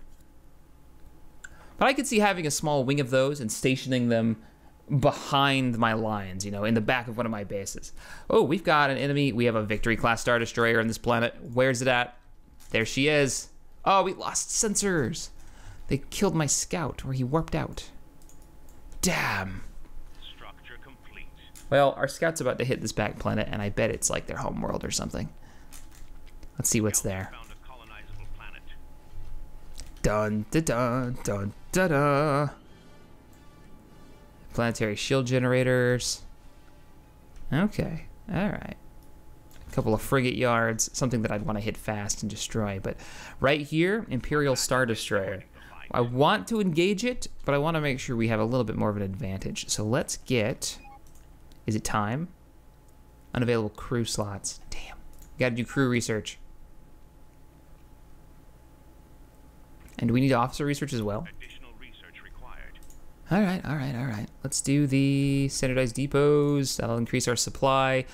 A: But I could see having a small wing of those and stationing them behind my lines, you know, in the back of one of my bases. Oh, we've got an enemy. We have a Victory class Star Destroyer on this planet. Where's it at? There she is. Oh, we lost sensors. They killed my scout, or he warped out. Damn.
B: Structure complete.
A: Well, our scout's about to hit this back planet, and I bet it's like their home world or something. Let's see what's there.
B: Found a colonizable planet.
A: Dun da dun dun da da. Planetary shield generators. Okay, all right. A couple of frigate yards, something that I'd want to hit fast and destroy. But right here, Imperial Star Destroyer. I want to engage it, but I want to make sure we have a little bit more of an advantage. So let's get, is it time? Unavailable crew slots. Damn, gotta do crew research. And do we need officer research as well?
B: Additional research required.
A: All right, all right, all right. Let's do the standardized depots. That'll increase our supply.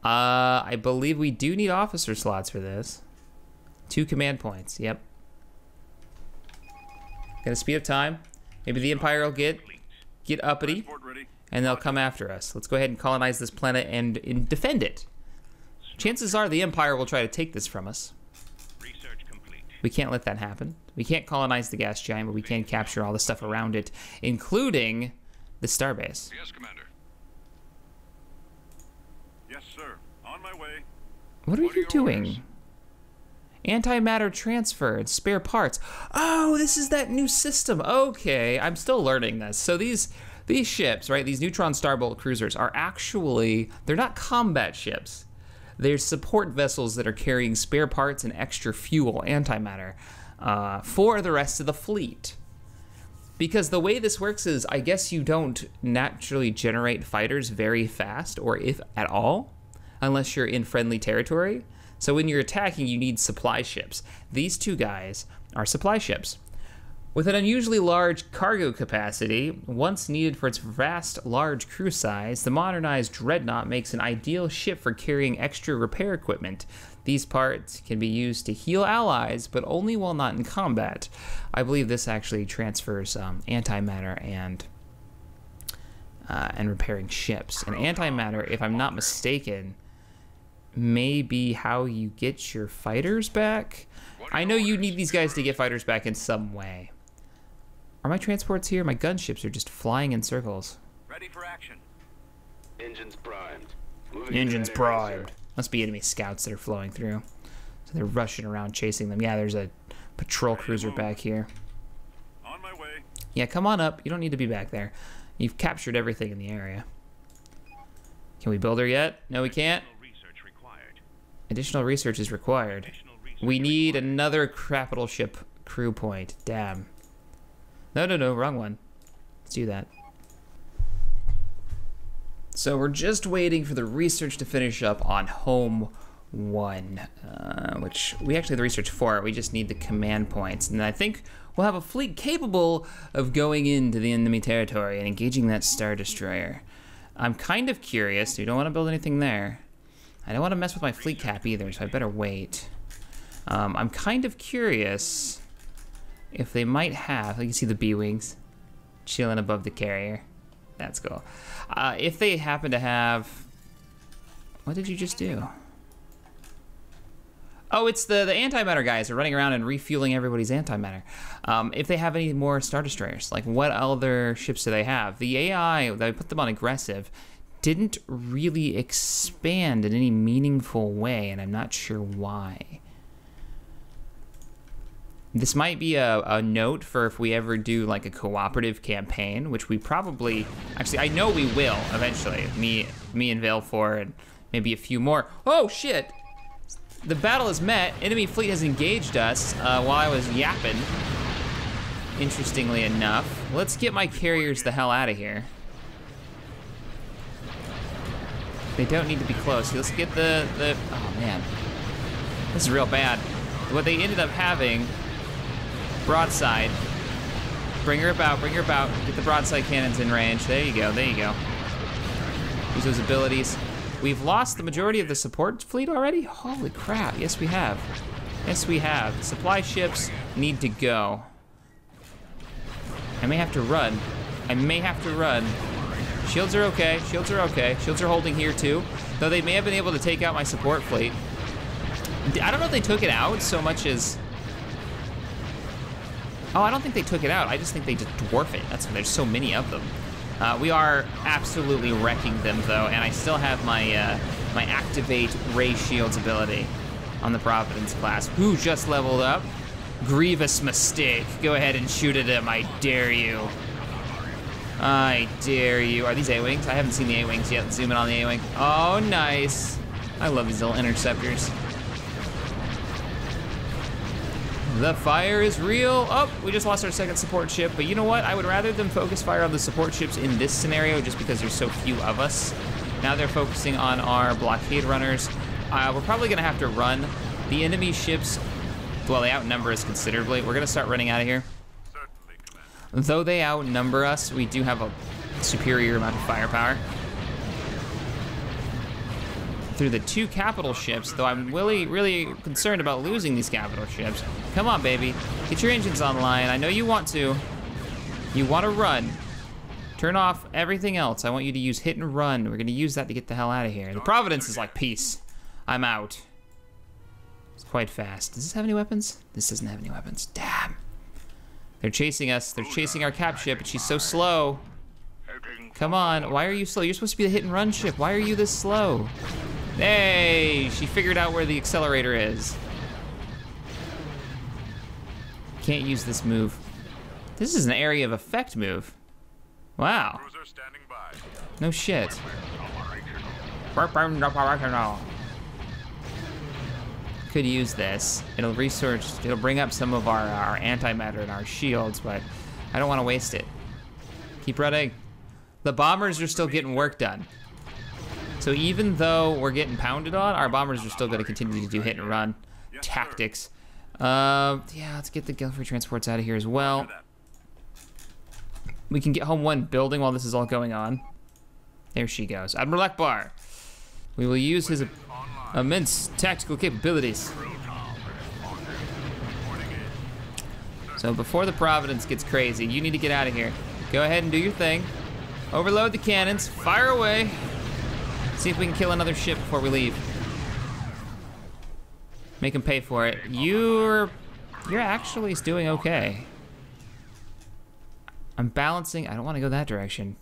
A: I believe we do need officer slots for this. 2 command points, yep. Gonna speed up time. Maybe the Empire will get uppity,
B: Transport ready.
A: and they'll come after us. Let's go ahead and colonize this planet and defend it. Chances are the Empire will try to take this from us.
B: Research complete.
A: We can't let that happen. We can't colonize the gas giant, but we can capture all the stuff around it, including the starbase.
B: Yes, Commander. Yes, sir. On my way.
A: What are
B: What are
A: you
B: your
A: doing?
B: orders?
A: Antimatter transfer and spare parts. Oh, this is that new system. Okay, I'm still learning this. So these These ships, right, these Neutron Starbolt cruisers are actually, they're not combat ships. They're support vessels that are carrying spare parts and extra fuel, antimatter, for the rest of the fleet. Because the way this works is, I guess you don't naturally generate fighters very fast, or if at all, unless you're in friendly territory. So when you're attacking, you need supply ships. These two guys are supply ships. With an unusually large cargo capacity, once needed for its vast, large crew size, the modernized Dreadnought makes an ideal ship for carrying extra repair equipment. These parts can be used to heal allies, but only while not in combat. I believe this actually transfers antimatter and repairing ships. And antimatter, if I'm not mistaken, may be how you get your fighters back. I know you need these guys to get fighters back in some way. Are my transports here? My gunships are just flying in circles.
B: Ready for action.
C: Engines primed.
A: Engines primed. Must be enemy scouts that are flowing through. So they're rushing around chasing them. Yeah, there's a patrol cruiser back here.
B: On my way.
A: Yeah, come on up. You don't need to be back there. You've captured everything in the area. Can we build her yet? No, we can't.
B: Research required.
A: Additional research is required. We need another capital ship crew point. Damn. No, wrong one. Let's do that. So we're just waiting for the research to finish up on Home 1, which we actually have the research for. We just need the command points. And I think we'll have a fleet capable of going into the enemy territory and engaging that Star Destroyer. I'm kind of curious. We don't want to build anything there. I don't want to mess with my fleet cap either, so I better wait. I'm kind of curious if they might have, you can see the B-Wings chilling above the carrier. That's cool. If they happen to have, what did you just do? Oh, it's the antimatter guys are running around and refueling everybody's antimatter. If they have any more Star Destroyers, like what other ships do they have? The AI, that I put them on aggressive, didn't really expand in any meaningful way, and I'm not sure why. This might be a note for if we ever do like a cooperative campaign, which we probably, actually I know we will eventually. Me and Vale4 and maybe a few more. Oh shit! The battle is met. Enemy fleet has engaged us while I was yapping. Interestingly enough. Let's get my carriers the hell out of here. They don't need to be close. Let's get the, oh man. This is real bad. What they ended up having, broadside. Bring her about, get the broadside cannons in range. There you go. Use those abilities. We've lost the majority of the support fleet already? Holy crap, yes we have. Supply ships need to go. I may have to run. Shields are okay. Shields are holding here too. Though they may have been able to take out my support fleet. I don't know if they took it out so much as... Oh, I don't think they took it out. I just think they just dwarf it. That's why there's so many of them. We are absolutely wrecking them though, and I still have my my activate ray shields ability on the Providence class. Who just leveled up? Grievous mistake. Go ahead and shoot at him. I dare you. I dare you. Are these A-Wings? I haven't seen the A-Wings yet. Let's zoom in on the A-Wing. Oh, nice. I love these little interceptors. The fire is real. Oh, we just lost our second support ship, but you know what? I would rather them focus fire on the support ships in this scenario just because there's so few of us. Now they're focusing on our blockade runners. We're probably gonna have to run. The enemy ships, well, they outnumber us considerably. We're gonna start running out of here.
B: Certainly, Commander.
A: Though they outnumber us, we do have a superior amount of firepower. Through the two capital ships, though I'm really concerned about losing these capital ships. Come on, baby. Get your engines online. I know you want to. You want to run. Turn off everything else. I want you to use hit and run. We're going to use that to get the hell out of here. The Providence is like, peace. I'm out. It's quite fast. Does this have any weapons? This doesn't have any weapons. Damn. They're chasing us. They're chasing our cap ship, but she's so slow. Come on. Why are you slow? You're supposed to be the hit and run ship. Why are you this slow? Hey, she figured out where the accelerator is. Can't use this move. This is an area of effect move. Wow.
B: Cruiser standing by.
A: No shit. Could use this. It'll bring up some of our antimatter and our shields, but I don't want to waste it. Keep running. The bombers are still getting work done. So even though we're getting pounded on, our bombers are still going to continue to do hit and run tactics. Yeah, let's get the Gallifrey transports out of here as well. We can get home one building while this is all going on. There she goes. Admiral Akbar. We will use his immense tactical capabilities. So before the Providence gets crazy, you need to get out of here. Go ahead and do your thing. Overload the cannons. Fire away. See if we can kill another ship before we leave. Make him pay for it. You're actually doing okay. I'm balancing. I don't want to go that direction.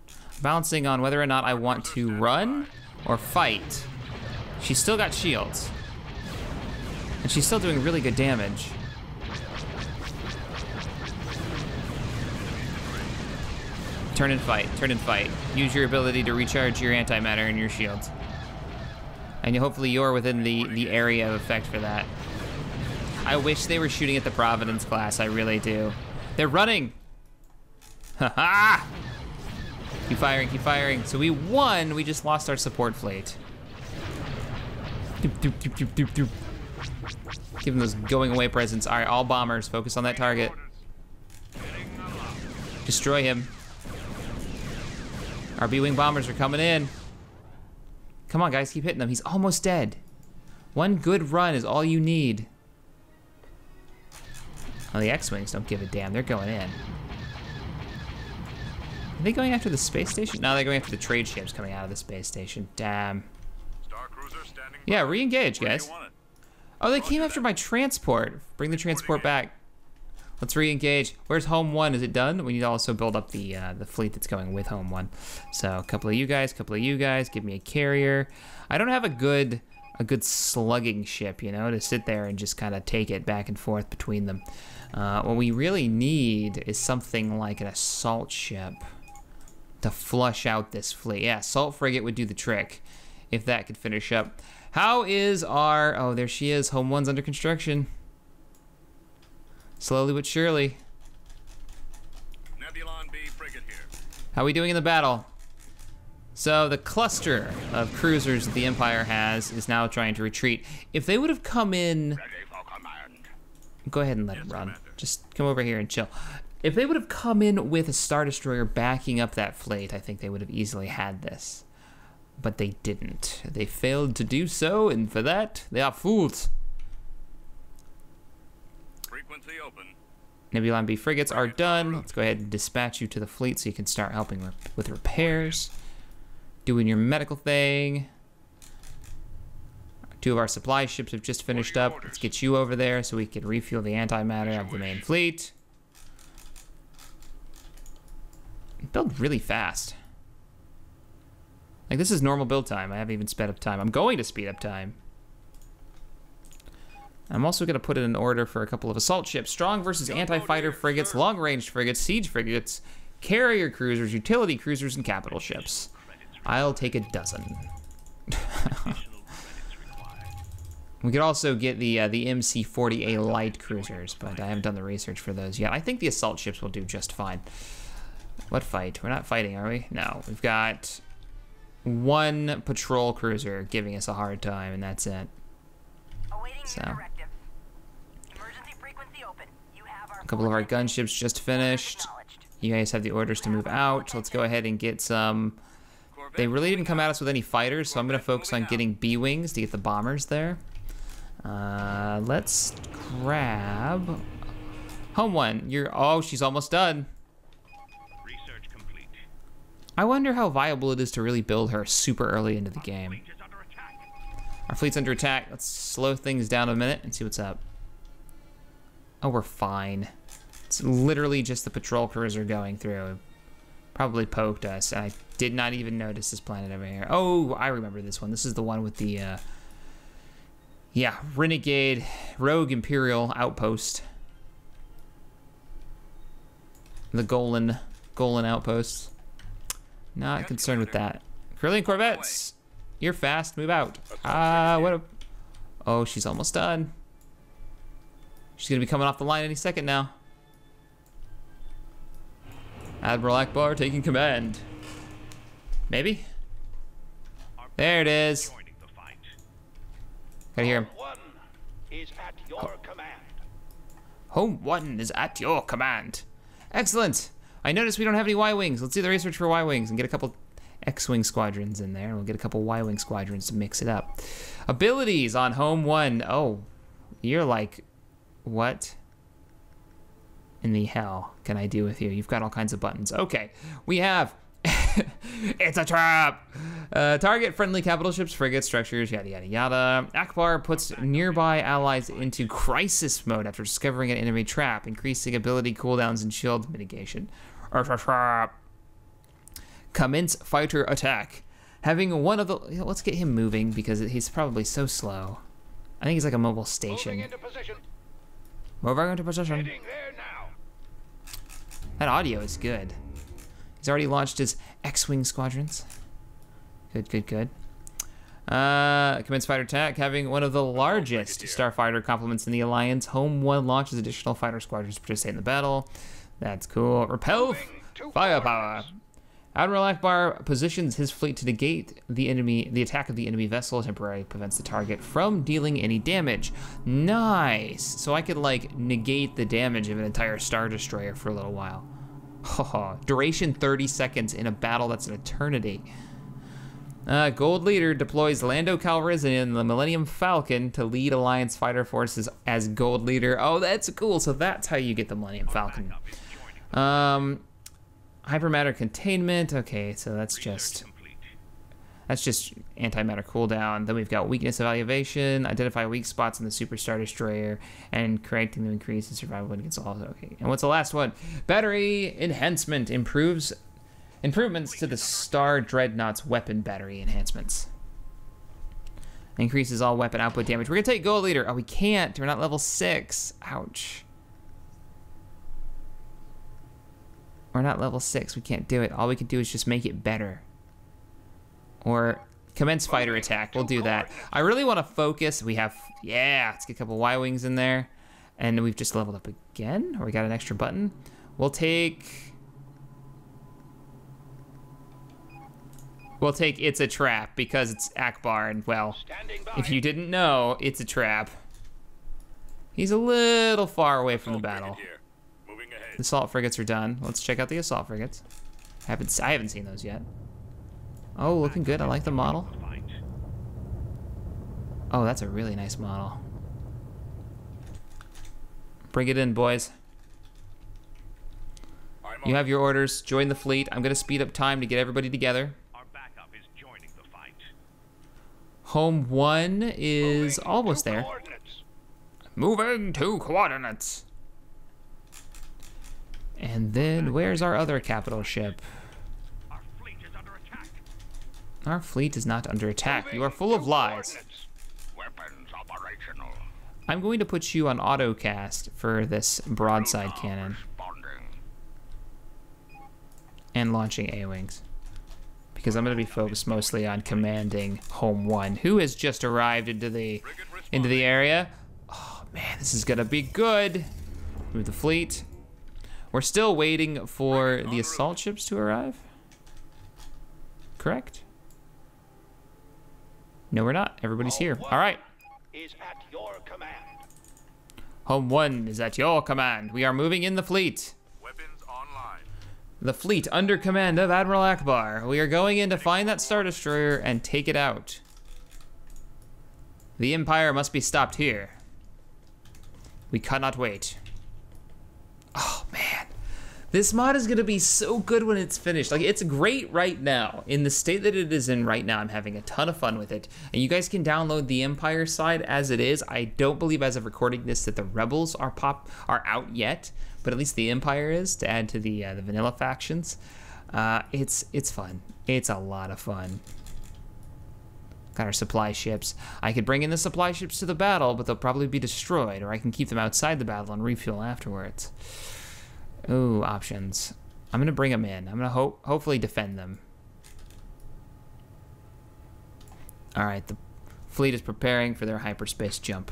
A: I'm balancing on whether or not I want to run or fight. She's still got shields. And she's still doing really good damage. Turn and fight, turn and fight. Use your ability to recharge your antimatter and your shields. And hopefully you're within the area of effect for that. I wish they were shooting at the Providence class, I really do. They're running! Ha-ha! Keep firing, keep firing. So we won, we just lost our support fleet. Doop, doop, doop, doop, doop, doop. Give them those going away presents. All right, all bombers, focus on that target. Destroy him. Our B-wing bombers are coming in. Come on, guys, keep hitting them. He's almost dead. One good run is all you need. Oh, the X-wings don't give a damn. They're going in. Are they going after the space station? No, they're going after the trade ships coming out of the space station. Damn.
B: Star Cruiser standing
A: Yeah,
B: by.
A: re-engage,
B: Where do
A: guys.
B: you want it?
A: Oh, they came after my transport. Bring the transport back. Let's re-engage. Where's Home 1? Is it done? We need to also build up the fleet that's going with Home 1. So a couple of you guys, give me a carrier. I don't have a good slugging ship, you know, to sit there and just kind of take it back and forth between them. What we really need is something like an assault ship to flush out this fleet. Yeah, assault frigate would do the trick if that could finish up. How is our... Oh, there she is. Home 1's under construction. Slowly but surely.
B: Nebulon B frigate here.
A: How are we doing in the battle? So the cluster of cruisers that the Empire has is now trying to retreat. If they would have come in...
B: Ready for command.
A: Go ahead and let it run.
B: Commander.
A: Just come over here and chill. If they would have come in with a Star Destroyer backing up that fleet, I think they would have easily had this. But they didn't. They failed to do so, and for that, they are fools.
B: Frequency open.
A: Nebulon B frigates are done. Let's go ahead and dispatch you to the fleet so you can start helping with repairs. Doing your medical thing. 2 of our supply ships have just finished up. Let's get you over there so we can refuel the antimatter of the main fleet. Build really fast. Like, this is normal build time. I haven't even sped up time. I'm going to speed up time. I'm also going to put in an order for a couple of assault ships. Strong versus anti-fighter frigates, long-range frigates, siege frigates, carrier cruisers, utility cruisers, and capital ships. I'll take a dozen. We could also get the MC-40A light cruisers, but I haven't done the research for those yet. I think the assault ships will do just fine. What fight? We're not fighting, are we? No. We've got 1 patrol cruiser giving us a hard time, and that's it. So, a couple of our gunships just finished. You guys have the orders to move out. Let's go ahead and get some... They really didn't come at us with any fighters, so I'm going to focus on getting B-wings to get the bombers there. Let's grab... Home 1, oh, she's almost done.
B: Research complete.
A: I wonder how viable it is to really build her super early into the game.
B: Fleet is under attack.
A: Our fleet's under attack. Let's slow things down a minute and see what's up. Oh, we're fine. It's literally just the patrol cruiser going through. Probably poked us, and I did not even notice this planet over here. Oh, I remember this one. This is the one with the, yeah, Renegade Rogue Imperial Outpost. The Golan. Golan outposts. Not concerned with that. Corellian corvettes, you're fast. Move out. Oh, she's almost done. She's gonna be coming off the line any second now. Admiral Akbar taking command. Maybe? There it is. Gotta hear him.
C: One is at your command.
A: Home 1 is at your command. Excellent. I noticed we don't have any Y-Wings. Let's do the research for Y-Wings and get a couple X-Wing squadrons in there. And we'll get a couple Y-Wing squadrons to mix it up. Abilities on Home 1. Oh, you're like, what in the hell can I do with you? You've got all kinds of buttons. Okay, we have, it's a trap. Target friendly capital ships, frigates, structures, yada, yada, yada. Akbar puts nearby allies into crisis mode after discovering an enemy trap, increasing ability cooldowns and shield mitigation. Commence fighter attack. Having one of the, let's get him moving because he's probably so slow. I think he's like a mobile station.
C: Moving into position.
A: Moving into position.
C: Heading there now.
A: That audio is good. He's already launched his X-Wing squadrons. Good, good, good. Commence fighter attack. Having one of the largest starfighter complements in the Alliance, Home 1 launches additional fighter squadrons to participate in the battle. That's cool. Repel firepower. Admiral Akbar positions his fleet to negate the attack of the enemy vessel. Temporarily prevents the target from dealing any damage. Nice. So I could like negate the damage of an entire Star Destroyer for a little while. Duration 30 seconds in a battle that's an eternity. Gold Leader deploys Lando Calrissian and the Millennium Falcon to lead Alliance fighter forces as Gold Leader. Oh, that's cool. So that's how you get the Millennium Falcon. Hypermatter containment. Okay, so that's just antimatter cooldown. Then we've got weakness evaluation, identify weak spots in the Super Star Destroyer, and correcting them increase the survival against all. Okay, and what's the last one? Battery enhancement improvements to the Star Dreadnought's weapon battery enhancements. Increases all weapon output damage. We're gonna take Gold Leader. Oh, we can't. We're not level 6. Ouch. We're not level 6. We can't do it. All we can do is just make it better. Or commence fighter attack. We'll do that. I really want to focus. We have, yeah, let's get a couple Y-Wings in there. And we've just leveled up again. Or we got an extra button. We'll take It's a Trap because it's Akbar. And, well, if you didn't know, it's a trap. He's a little far away from the battle. The assault frigates are done. Let's check out the assault frigates. I haven't seen those yet. Oh, looking good. I like the model. Oh, that's a really nice model. Bring it in, boys. You have your orders. Join the fleet. I'm gonna speed up time to get everybody together.
B: Our backup is joining the fight.
A: Home 1 is almost there. Moving to coordinates. And then, where's our other capital ship?
B: Our fleet is under attack.
A: Our fleet is not under attack. You are full of lies.
B: Weapons operational.
A: I'm going to put you on autocast for this broadside cannon. And launching A-Wings. Because I'm going to be focused mostly on commanding Home 1, who has just arrived into the area. Oh man, this is going to be good. Move the fleet. We're still waiting for the assault ships to arrive. Correct? No, we're not. Everybody's here. All right.
C: Is at your command.
A: Home 1 is at your command. We are moving in the fleet.
B: Weapons online.
A: The fleet under command of Admiral Akbar. We are going in to find that Star Destroyer and take it out. The Empire must be stopped here. We cannot wait. Oh man, this mod is gonna be so good when it's finished. Like, it's great right now. In the state that it is in right now, I'm having a ton of fun with it. And you guys can download the Empire side as it is. I don't believe as of recording this that the Rebels are out yet, but at least the Empire is, to add to the vanilla factions. It's fun. It's a lot of fun. Got our supply ships. I could bring in the supply ships to the battle, but they'll probably be destroyed, or I can keep them outside the battle and refuel afterwards. Ooh, options. I'm gonna bring them in. I'm gonna hopefully defend them. All right, the fleet is preparing for their hyperspace jump.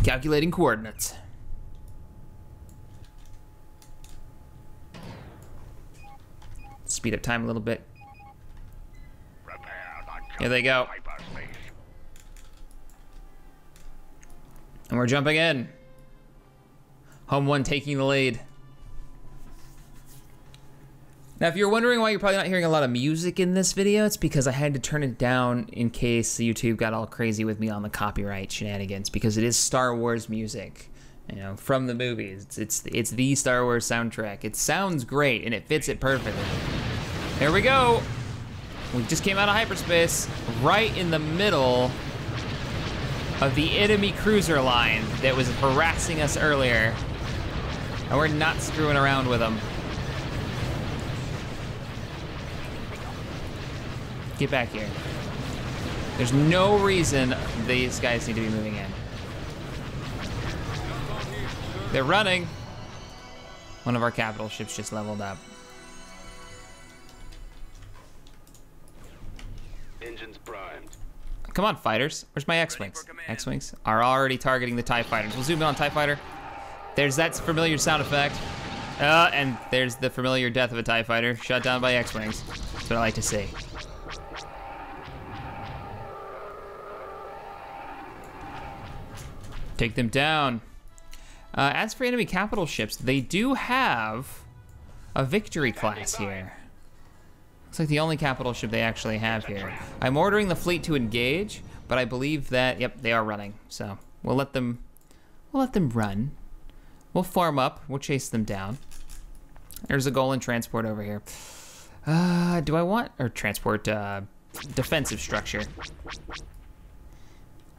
A: Calculating coordinates. Speed up time a little bit. Here they go. And we're jumping in. Home 1 taking the lead. Now, if you're wondering why you're probably not hearing a lot of music in this video, it's because I had to turn it down in case YouTube got all crazy with me on the copyright shenanigans, because it is Star Wars music, you know, from the movies. It's the Star Wars soundtrack. It sounds great, and it fits it perfectly. Here we go. We just came out of hyperspace, right in the middle of the enemy cruiser line that was harassing us earlier. And we're not screwing around with them. Get back here. There's no reason these guys need to be moving in. They're running. One of our capital ships just leveled up.
C: Engines primed.
A: Come on, fighters. Where's my X-Wings? X-Wings are already targeting the TIE fighters. We'll zoom in on TIE fighter. There's that familiar sound effect. And there's the familiar death of a TIE fighter shot down by X-Wings. That's what I like to see. Take them down. As for enemy capital ships, they do have a victory class here. Looks like the only capital ship they actually have here. I'm ordering the fleet to engage, but I believe that, yep, they are running. So we'll let them run. We'll farm up, we'll chase them down. There's a goal in transport over here. Do I want, or transport, defensive structure.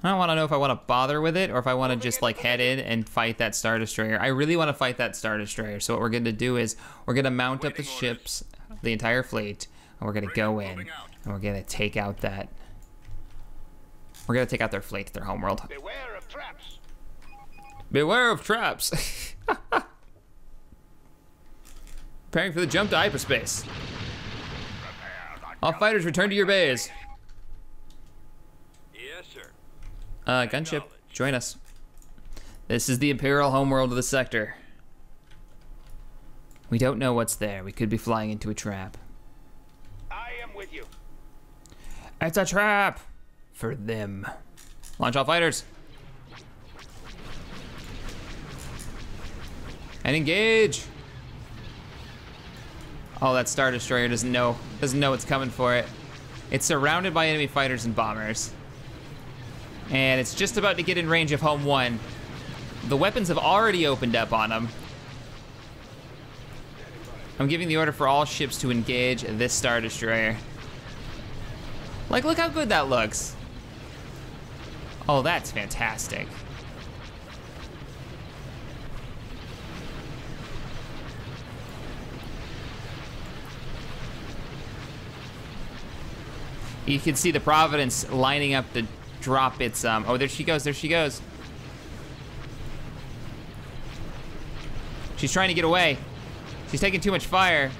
A: I don't want to know if I want to bother with it or if I want to just like head in and fight that Star Destroyer. I really want to fight that Star Destroyer. So what we're going to do is we're going to mount up the ships, the entire fleet, and we're going to go in and we're going to take out that. We're going to take out their fleet, their homeworld.
C: Beware of traps.
A: Beware of traps. Preparing for the jump to hyperspace. All fighters return to your bays.
B: Yes, sir.
A: Gunship, join us. This is the Imperial homeworld of the sector. We don't know what's there. We could be flying into a trap.
C: I am with you.
A: It's a trap for them. Launch all fighters. And engage. Oh, that Star Destroyer doesn't know what's coming for it. It's surrounded by enemy fighters and bombers. And it's just about to get in range of Home 1. The weapons have already opened up on them. I'm giving the order for all ships to engage this Star Destroyer. Like, look how good that looks. Oh, that's fantastic. You can see the Providence lining up to drop its, oh, there she goes, there she goes. She's trying to get away. She's taking too much fire.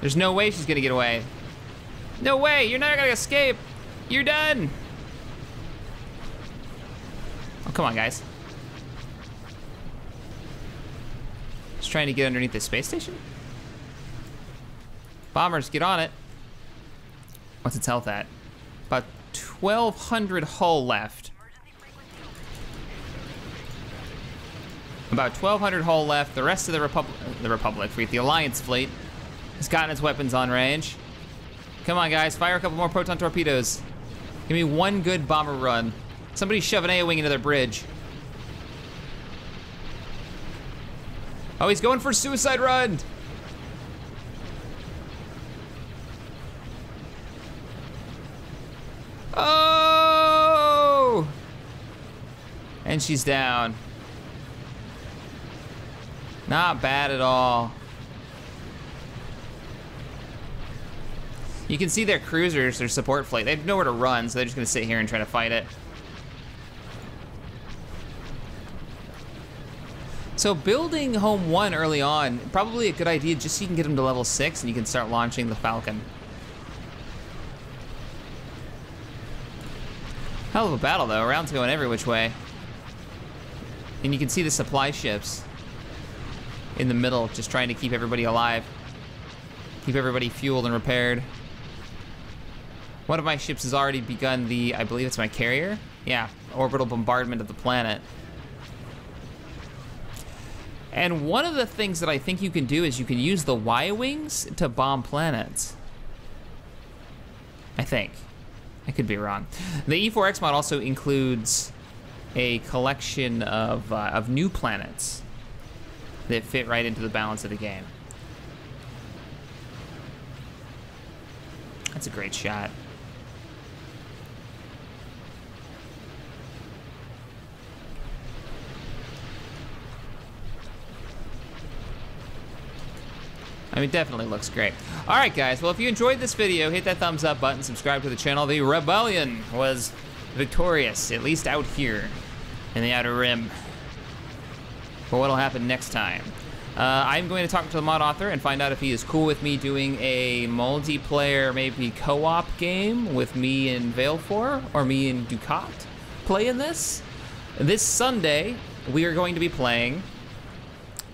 A: There's no way she's gonna get away. No way, you're not gonna escape. You're done. Oh, come on, guys. Just trying to get underneath the space station. Bombers, get on it. What's its health at? About 1,200 hull left. About 1,200 hull left. The rest of the Alliance fleet has gotten its weapons on range. Come on, guys, fire a couple more proton torpedoes. Give me one good bomber run. Somebody shove an A-wing into their bridge. Oh, he's going for suicide run. Oh! And she's down. Not bad at all. You can see their cruisers, their support fleet. They have nowhere to run, so they're just gonna sit here and try to fight it. So building Home 1 early on, probably a good idea just so you can get him to level 6 and you can start launching the Falcon. Hell of a battle though, rounds going every which way. And you can see the supply ships in the middle, just trying to keep everybody alive. Keep everybody fueled and repaired. One of my ships has already begun the, I believe it's my carrier? Yeah, orbital bombardment of the planet. And one of the things that I think you can do is you can use the Y-wings to bomb planets. I think. I could be wrong. The E4X mod also includes a collection of new planets that fit right into the balance of the game. That's a great shot. I mean, definitely looks great. All right, guys. Well, if you enjoyed this video, hit that thumbs up button, subscribe to the channel. The Rebellion was victorious, at least out here in the Outer Rim. But what'll happen next time? I'm going to talk to the mod author and find out if he is cool with me doing a multiplayer, maybe co-op game with me and Valefor, or me and Ducat playing this. This Sunday, we are going to be playing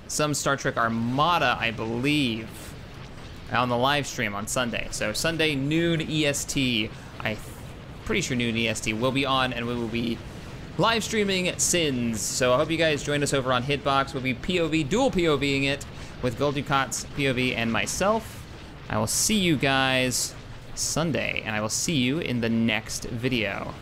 A: some Star Trek Armada, I believe, on the live stream on Sunday. So Sunday, noon EST, I'm pretty sure noon EST, will be on, and we will be live streaming Sins. So I hope you guys join us over on Hitbox. We'll be POV, dual POVing it with Gold Ducat's POV and myself. I will see you guys Sunday, and I will see you in the next video.